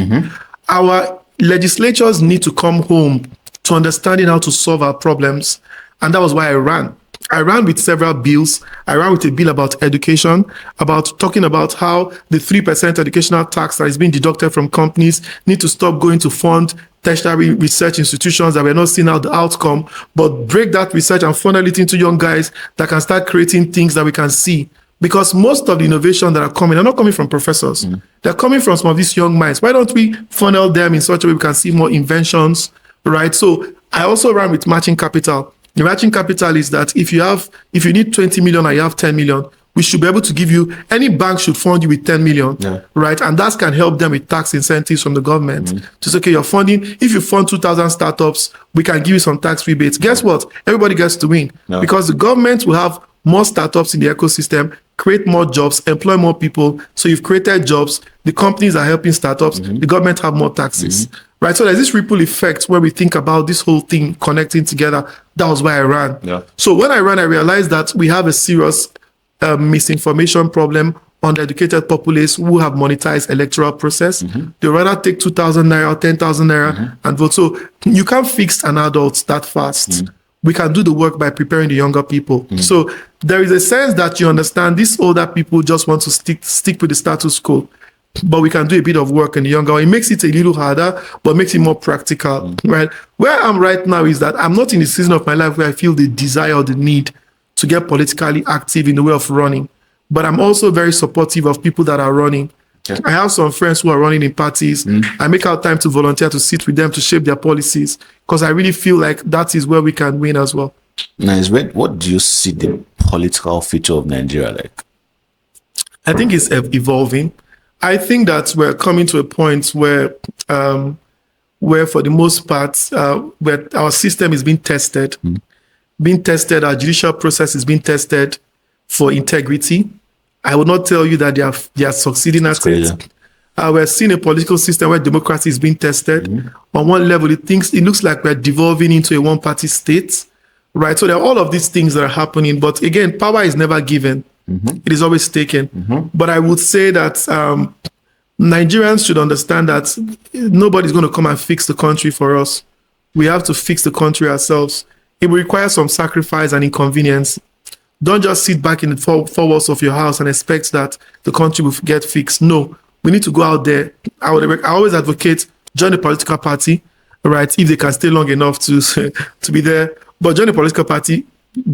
Our legislatures need to come home to understanding how to solve our problems. And that was why I ran. I ran with several bills. I ran with a bill about education, about talking about how the 3% educational tax that is being deducted from companies need to stop going to fund tertiary research institutions that we're not seeing out the outcome, but break that research and funnel it into young guys that can start creating things that we can see. Because most of the innovation that are coming are not coming from professors. They're coming from some of these young minds. Why don't we funnel them in such a way we can see more inventions, right? So I also ran with matching capital. The matching capital is that if you need 20 million and you have 10 million, we should be able to give you, any bank should fund you with 10 million, right? And that can help them with tax incentives from the government. Just, okay, you're funding, if you fund 2,000 startups, we can give you some tax rebates. Guess what? Everybody gets to win because the government will have more startups in the ecosystem, create more jobs, employ more people. So you've created jobs, the companies are helping startups, the government have more taxes, right? So there's this ripple effect where we think about this whole thing connecting together. That was why I ran. So when I ran, I realized that we have a serious misinformation problem on the educated populace who have monetized electoral process. They rather take 2,000 naira, 10,000 naira and vote. So you can't fix an adult that fast. We can do the work by preparing the younger people. So there is a sense that you understand these older people just want to stick with the status quo, but we can do a bit of work in the younger. It makes it a little harder, but makes it more practical, right? Where I'm right now is that I'm not in the season of my life where I feel the desire or the need to get politically active in the way of running, but I'm also very supportive of people that are running. I have some friends who are running in parties. I make out time to volunteer to sit with them to shape their policies because I really feel like that is where we can win as well. Nice. What do you see the political future of Nigeria like? I think it's evolving. I think that we're coming to a point where for the most part, where our system is being tested, our judicial process is being tested for integrity. I will not tell you that they are succeeding at it. We're seeing a political system where democracy is being tested. On one level, it looks like we're devolving into a one-party state, right? So there are all of these things that are happening. But again, power is never given. It is always taken. But I would say that Nigerians should understand that nobody's going to come and fix the country for us. We have to fix the country ourselves. It will require some sacrifice and inconvenience. Don't just sit back in the four walls of your house and expect that the country will get fixed. No, we need to go out there. I always advocate join a political party, right? If they can stay long enough to be there, but join a political party.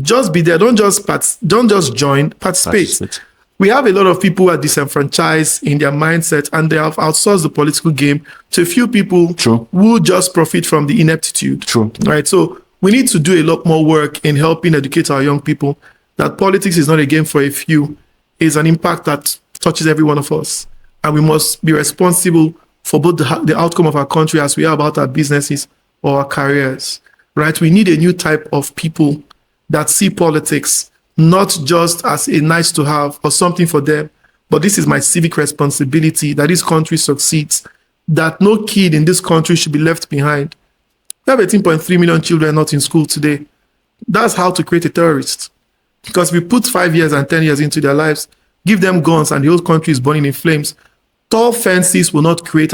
Just be there. Don't just join. Participate. We have a lot of people who are disenfranchised in their mindset, and they have outsourced the political game to a few people who just profit from the ineptitude. Right. So we need to do a lot more work in helping educate our young people that politics is not a game for a few. It's an impact that touches every one of us. And we must be responsible for both the outcome of our country as we are about our businesses or our careers, right? We need a new type of people that see politics not just as a nice to have or something for them, but this is my civic responsibility that this country succeeds, that no kid in this country should be left behind. We have 18.3 million children not in school today. That's how to create a terrorist. Because we put 5 years and 10 years into their lives, give them guns and the whole country is burning in flames. Tall fences will not protect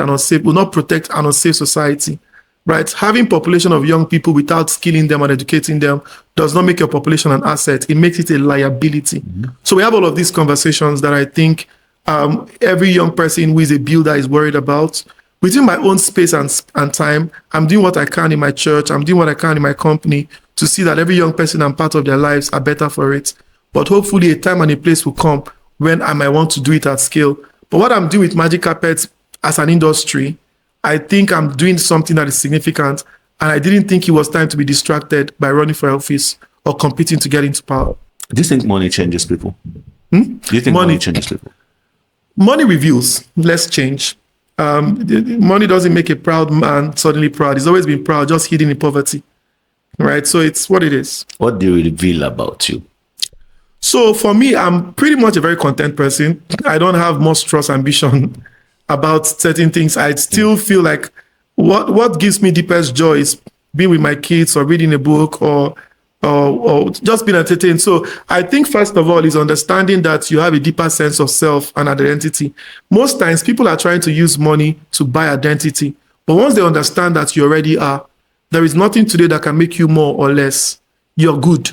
an unsafe society, right? Having population of young people without skilling them and educating them does not make your population an asset. It makes it a liability. So we have all of these conversations that I think every young person who is a builder is worried about. Within my own space and time, I'm doing what I can in my church. I'm doing what I can in my company to see that every young person and part of their lives are better for it. But hopefully a time and a place will come when I might want to do it at scale. But what I'm doing with Magic Carpets as an industry, I think I'm doing something that is significant. And I didn't think it was time to be distracted by running for office or competing to get into power. Do you think money changes people? Do you think money changes people? Money reveals. Let's change. Money doesn't make a proud man suddenly proud. He's always been proud, just hidden in poverty. Right? So it's what it is. What do you reveal about you? So for me, I'm pretty much a very content person. I don't have monstrous ambition about certain things. I still feel like what gives me deepest joy is being with my kids or reading a book or just being entertained. So I think first of all is understanding that you have a deeper sense of self and identity. Most times people are trying to use money to buy identity. But once they understand that you already are, there is nothing today that can make you more or less. You're good.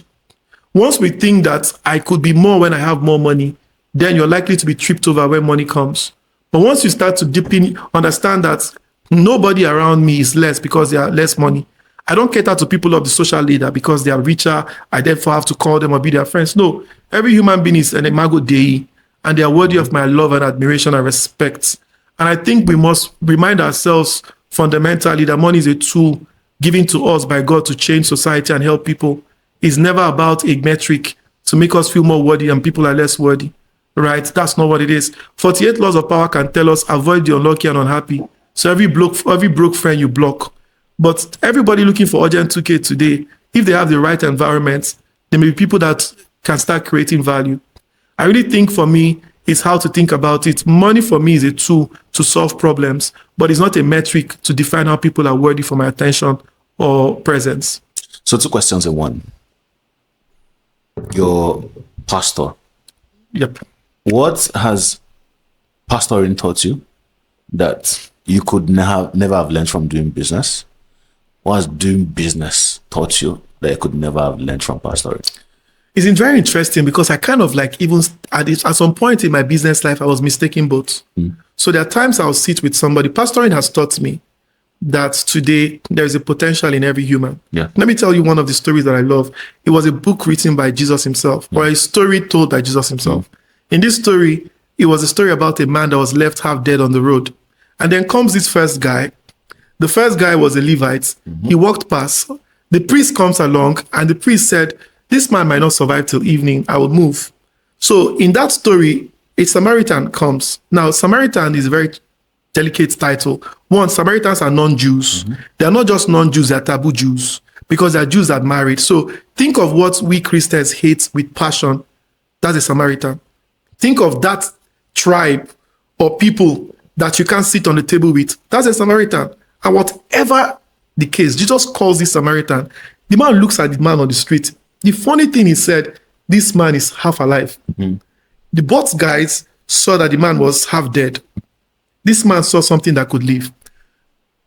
Once we think that I could be more when I have more money, then you're likely to be tripped over when money comes. But once you start to deeply understand that nobody around me is less because they are less money. I don't cater to people of the social ladder because they are richer. I therefore have to call them or be their friends. No, every human being is an imago Dei, and they are worthy of my love and admiration and respect. And I think we must remind ourselves fundamentally that money is a tool given to us by God to change society and help people. is never about a metric to make us feel more worthy and people are less worthy, right? That's not what it is. 48 laws of power can tell us avoid the unlucky and unhappy. So every broke friend you block. But everybody looking for urgent 2K today, if they have the right environment, there may be people that can start creating value. I really think for me, it's how to think about it. Money for me is a tool to solve problems, but it's not a metric to define how people are worthy for my attention or presence. So 2 questions in one. Your pastor. Yep. What has pastoring taught you that you could never have learned from doing business? What has doing business taught you that you could never have learned from pastoring? It's been very interesting because I kind of like even at some point in my business life, I was mistaking both. So there are times I'll sit with somebody. Pastoring has taught me that today there is a potential in every human. Yeah. Let me tell you one of the stories that I love. It was a book written by Jesus himself, or a story told by Jesus himself. In this story, it was a story about a man that was left half dead on the road. And then comes this first guy. The first guy was a Levite. He walked past. The priest comes along and the priest said, this man might not survive till evening. I will move. So in that story, a Samaritan comes. Now, Samaritan is a very delicate title. One, Samaritans are non-Jews. They are not just non-Jews, they are taboo Jews because they are Jews that married. So think of what we Christians hate with passion. That's a Samaritan. Think of that tribe or people that you can't sit on the table with. That's a Samaritan. And whatever the case, Jesus calls this Samaritan. The man looks at the man on the street. The funny thing he said, this man is half alive. The both guys saw that the man was half dead. This man saw something that could live.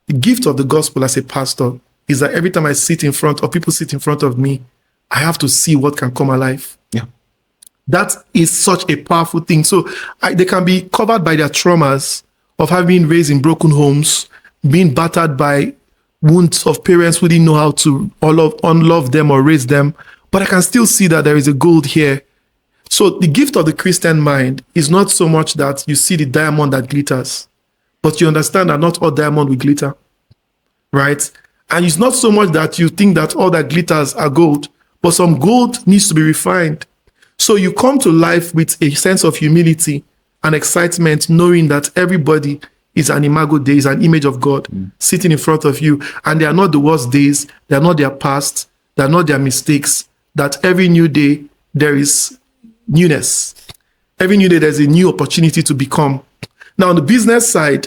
The gift of the gospel as a pastor is that every time I sit in front or people sit in front of me, I have to see what can come alive. Yeah. That is such a powerful thing. So they can be covered by their traumas of having been raised in broken homes, being battered by wounds of parents who didn't know how to unlove them or raise them. But I can still see that there is a gold here. So the gift of the Christian mind is not so much that you see the diamond that glitters, but you understand that not all diamond will glitter, right? And it's not so much that you think that all that glitters are gold, but some gold needs to be refined. So you come to life with a sense of humility and excitement, knowing that everybody is an imago Dei, is an image of God sitting in front of you. And they are not the worst days. They are not their past. They are not their mistakes. That every new day, there is newness. Every new day, there's a new opportunity to become. Now, on the business side,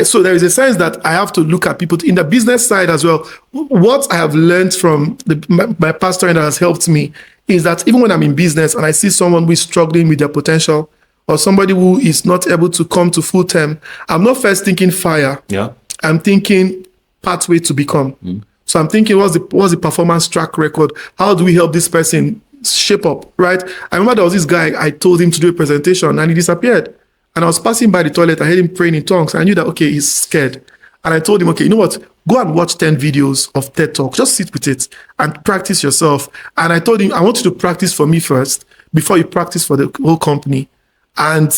so there is a sense that I have to look at people in the business side as well. What I have learned from my pastoring that has helped me is that even when I'm in business and I see someone who is struggling with their potential or somebody who is not able to come to full term, I'm not first thinking fire. Yeah. I'm thinking pathway to become. So I'm thinking, what's the performance track record? How do we help this person shape up, right? I remember there was this guy, I told him to do a presentation and he disappeared. And I was passing by the toilet, I heard him praying in tongues. I knew that, okay, he's scared. And I told him, okay, you know what? Go and watch 10 videos of TED Talk. Just sit with it and practice yourself. And I told him, I want you to practice for me first before you practice for the whole company. And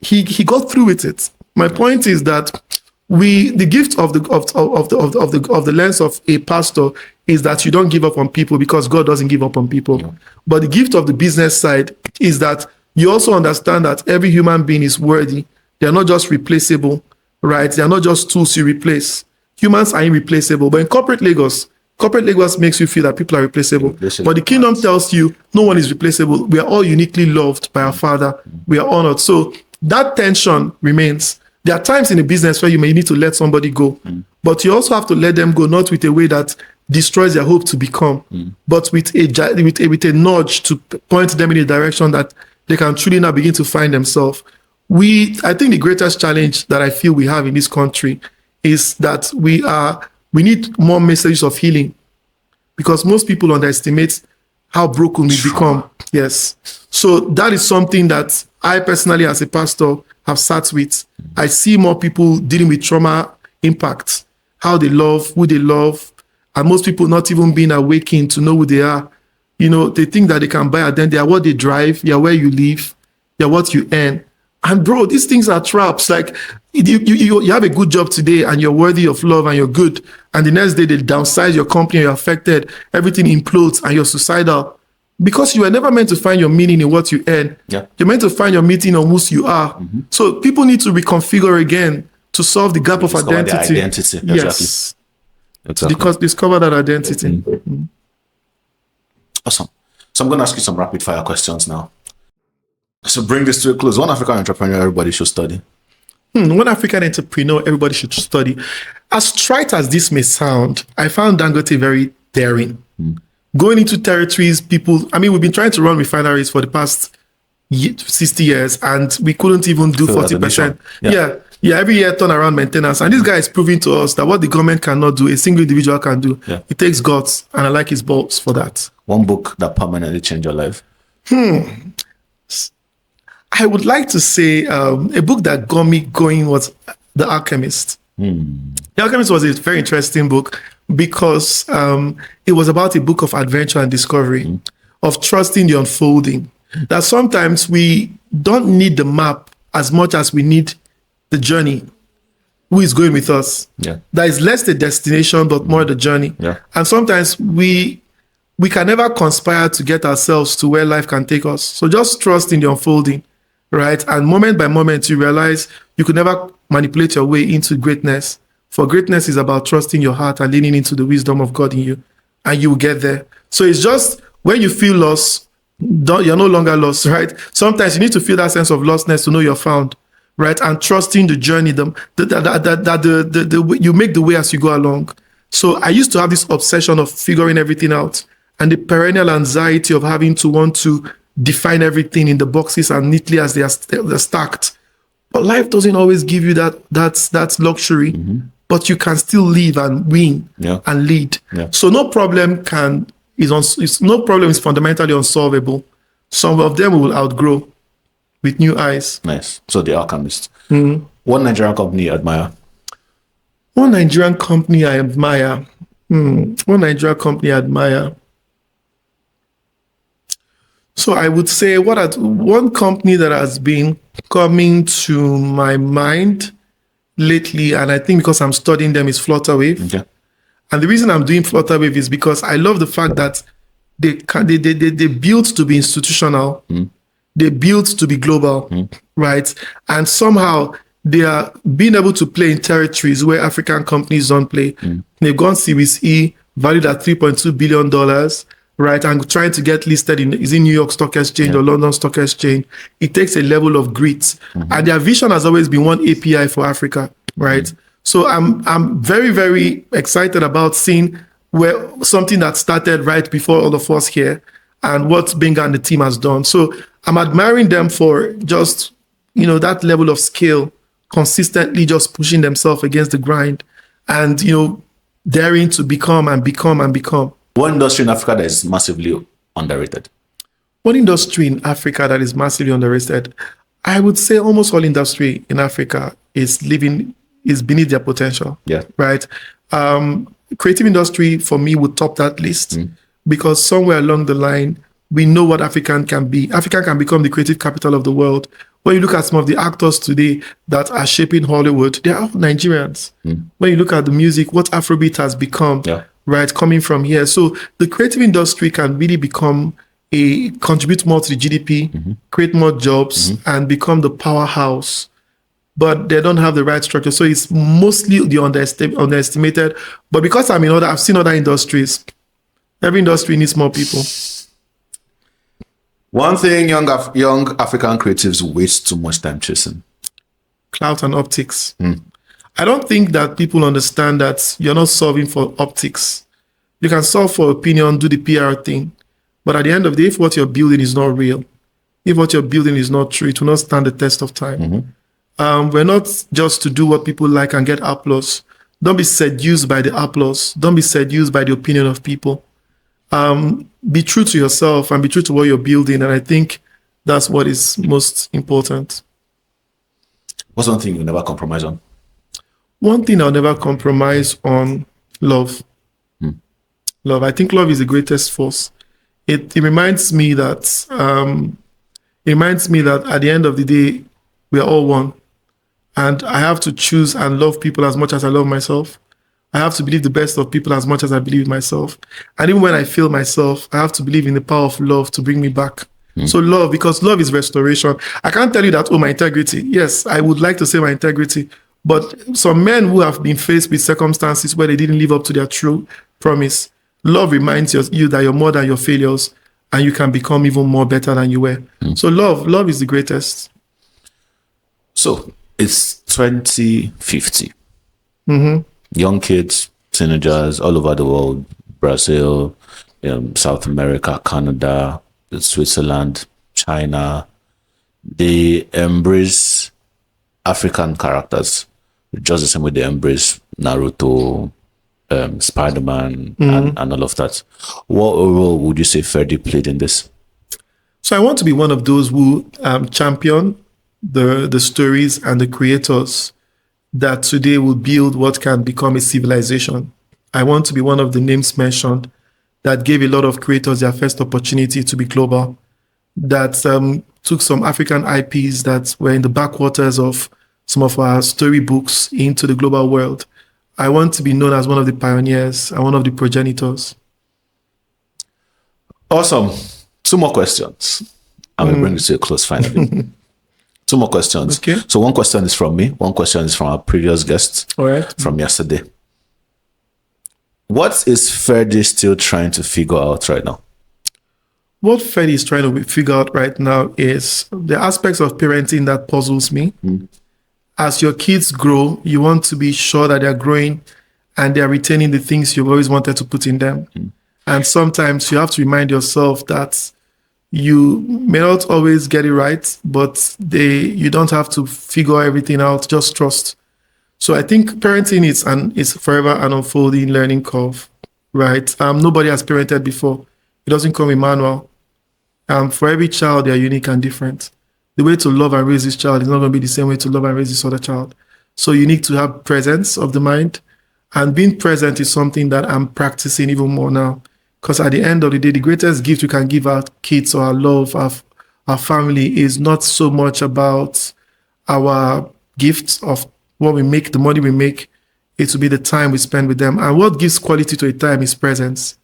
he got through with it. My point is that the gift of the lens of a pastor is that you don't give up on people because God doesn't give up on people. Yeah. But the gift of the business side is that you also understand that every human being is worthy. They are not just replaceable, right? They are not just tools you replace. Humans are irreplaceable. But in corporate Lagos makes you feel that people are replaceable. But the kingdom tells you no one is replaceable. We are all uniquely loved by our Father. We are honored. So that tension remains. There are times in a business where you may need to let somebody go, but you also have to let them go, not with a way that destroys their hope to become, but with a nudge to point them in a direction that they can truly now begin to find themselves. I think the greatest challenge that I feel we have in this country is that we need more messages of healing, because most people underestimate how broken we become. Yes. So that is something that I personally, as a pastor, have sat with. I see more people dealing with trauma impact, how they love, who they love, and most people not even being awakened to know who they are. You know, they think that they can buy a then they are what they drive, they are where you live, they are what you earn. And bro, these things are traps. Like you have a good job today and you're worthy of love and you're good. And the next day they downsize your company and you're affected. Everything implodes and you're suicidal. Because you were never meant to find your meaning in what you earn. Yeah. You're meant to find your meaning on who you are. So people need to reconfigure again to solve the gap of Discover their identity. identity. Yes. Exactly. Because discover that identity. Awesome. So I'm going to ask you some rapid fire questions now. So bring this to a close. One African entrepreneur everybody should study. One African entrepreneur everybody should study. As trite as this may sound, I found Dangote very daring. Going into territories, we've been trying to run refineries for the past 60 years and we couldn't even do 40%. Yeah, every year turnaround maintenance. And this guy is proving to us that what the government cannot do, a single individual can do. Yeah. It takes guts, and I like his balls for that. One book that permanently changed your life. I would like to say a book that got me going was The Alchemist. The Alchemist was a very interesting book because it was about a book of adventure and discovery, of trusting the unfolding. That sometimes we don't need the map as much as we need the journey. Who is going with us? Yeah. That is less the destination, but more the journey. Yeah. And sometimes we can never conspire to get ourselves to where life can take us. So just trust in the unfolding, right? And moment by moment, you realize you could never manipulate your way into greatness. For greatness is about trusting your heart and leaning into the wisdom of God in you, and you will get there. So it's just when you feel lost, you're no longer lost, right? Sometimes you need to feel that sense of lostness to know you're found, right? And trusting the journey, you make the way as you go along. So I used to have this obsession of figuring everything out and the perennial anxiety of having to want to define everything in the boxes and neatly as they're stacked. But life doesn't always give you that luxury, but you can still live and win and lead. Yeah. So no problem is fundamentally unsolvable. Some of them we will outgrow with new eyes. Nice. So The Alchemist. One Nigerian company you admire. One Nigerian company I admire. One Nigerian company I admire. So I would say one company that has been coming to my mind lately, and I think because I'm studying them, is Flutterwave. Okay. And the reason I'm doing Flutterwave is because I love the fact that they built to be institutional. They built to be global, right? And somehow they are being able to play in territories where African companies don't play. They've gone Series E, valued at $3.2 billion, right? And trying to get listed in New York Stock Exchange or London Stock Exchange. It takes a level of grit. And their vision has always been one API for Africa, right? So I'm very, very excited about seeing where something that started right before all of us here and what Benga and the team has done. So I'm admiring them for just, that level of skill, consistently just pushing themselves against the grind and, daring to become and become and become. One industry in Africa that is massively underrated. One industry in Africa that is massively underrated, I would say almost all industry in Africa is beneath their potential. Yeah. Right. Creative industry for me would top that list because somewhere along the line, we know what Africa can be. Africa can become the creative capital of the world. When you look at some of the actors today that are shaping Hollywood, they are all Nigerians. When you look at the music, what Afrobeat has become, right, coming from here. So the creative industry can really contribute more to the GDP, create more jobs, and become the powerhouse. But they don't have the right structure. So it's mostly the underestimated. But because I've seen other industries, every industry needs more people. One thing young African creatives waste too much time chasing. Clout and optics. I don't think that people understand that you're not solving for optics. You can solve for opinion, do the PR thing. But at the end of the day, if what you're building is not real, if what you're building is not true, it will not stand the test of time. We're not just to do what people like and get applause. Don't be seduced by the applause. Don't be seduced by the opinion of people. Be true to yourself and be true to what you're building. And I think that's what is most important. What's one thing you never compromise on? One thing I'll never compromise on: love. Love. I think love is the greatest force. It reminds me that at the end of the day, We are all one. And I have to choose and love people as much as I love myself. I have to believe the best of people as much as I believe in myself. And even when I fail myself, I have to believe in the power of love to bring me back. So love, because love is restoration. I can't tell you that, oh, my integrity. Yes, I would like to say my integrity. But some men who have been faced with circumstances where they didn't live up to their true promise, love reminds you that you're more than your failures and you can become even more better than you were. So love is the greatest. So it's 2050. Young kids, teenagers all over the world, Brazil, South America, Canada, Switzerland, China, they embrace African characters just the same way they embrace Naruto, Spider-Man, and all of that. What role would you say Ferdy played in this? So I want to be one of those who champion the stories and the creators that today will build what can become a civilization. I want to be one of the names mentioned that gave a lot of creators their first opportunity to be global, that took some African IPs that were in the backwaters of some of our storybooks into the global world. I want to be known as one of the pioneers and one of the progenitors. Awesome. 2 more questions. I'm going to bring this to a close finally. 2 more questions. Okay. So one question is from me. One question is from our previous guest All right. from yesterday. What is Ferdy still trying to figure out right now? What Ferdy is trying to figure out right now is the aspects of parenting that puzzles me. As your kids grow, you want to be sure that they're growing and they're retaining the things you've always wanted to put in them. And sometimes you have to remind yourself that you may not always get it right, but you don't have to figure everything out, just trust. So I think parenting is forever an unfolding learning curve, right? Nobody has parented before. It doesn't come in manual. For every child, they are unique and different. The way to love and raise this child is not going to be the same way to love and raise this other child. So you need to have presence of the mind. And being present is something that I'm practicing even more now. Because at the end of the day, the greatest gift we can give our kids or our love, our family, is not so much about our gifts of what we make, the money we make. It will be the time we spend with them. And what gives quality to a time is presence.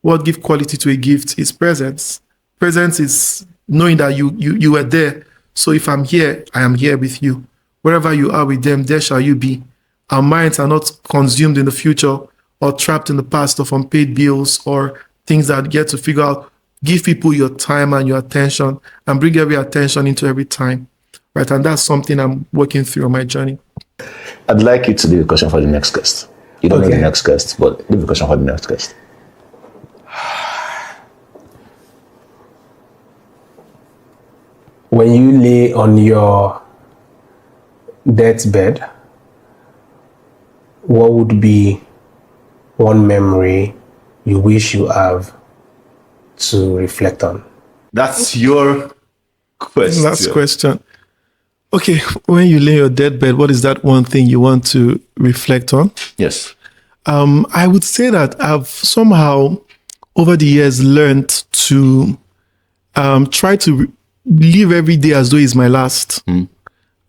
What gives quality to a gift is presence. Presence is knowing that you are there. So if I'm here, I am here with you. Wherever you are with them, there shall you be. Our minds are not consumed in the future or trapped in the past of unpaid bills or things that get to figure out. Give people your time and your attention and bring every attention into every time. Right? And that's something I'm working through on my journey. I'd like you to leave a question for the next guest. You don't know the next guest, but leave a question for the next guest. When you lay on your deathbed, what would be one memory you wish you have to reflect on? That's your question. Last question. Okay, when you lay your deathbed, what is that one thing you want to reflect on? Yes. I would say that I've somehow, over the years, learned to try to live every day as though it's my last.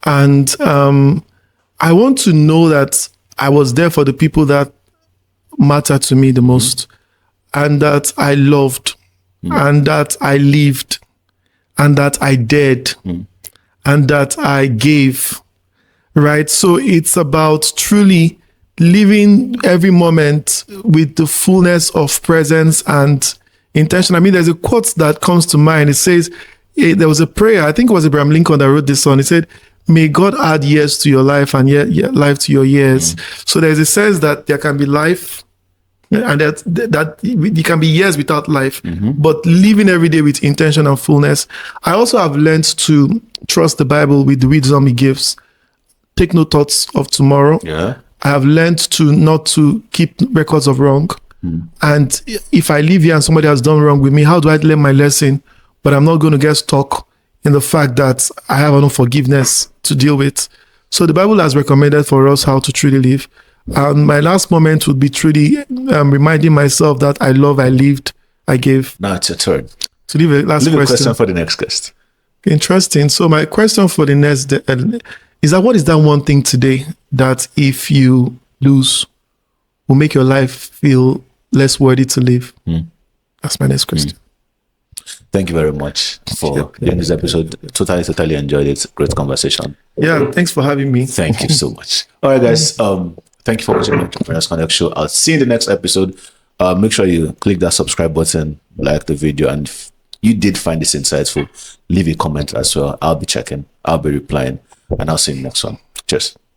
And I want to know that I was there for the people that matter to me the most, and that I loved, and that I lived, and that I dared, and that I gave, right? So it's about truly living every moment with the fullness of presence and intention. I mean, there's a quote that comes to mind. It says, there was a prayer, I think it was Abraham Lincoln that wrote this song. He said, may God add years to your life and life to your years. So there's a sense that there can be life and that it can be years without life, but living every day with intention and fullness. I also have learned to trust the Bible with the wisdom it gives. Take no thoughts of tomorrow. I have learned to not to keep records of wrong. And if I live here and somebody has done wrong with me, how do I learn my lesson? But I'm not going to get stuck in the fact that I have unforgiveness to deal with. So the Bible has recommended for us how to truly live. And my last moment would be truly reminding myself that I love, I lived, I gave. Now it's your turn. To leave a last Leave question. a question for the next guest. Interesting. So my question for the next is that what is that one thing today that if you lose will make your life feel less worthy to live? That's my next question. Thank you very much for doing this episode. Totally enjoyed it. Great conversation. Yeah, thanks for having me. Thank you so much. All right, guys. Thank you for watching the Entrepreneurs Connect show. I'll see you in the next episode. Make sure you click that subscribe button, like the video, and if you did find this insightful, leave a comment as well. I'll be checking. I'll be replying, and I'll see you in the next one. Cheers.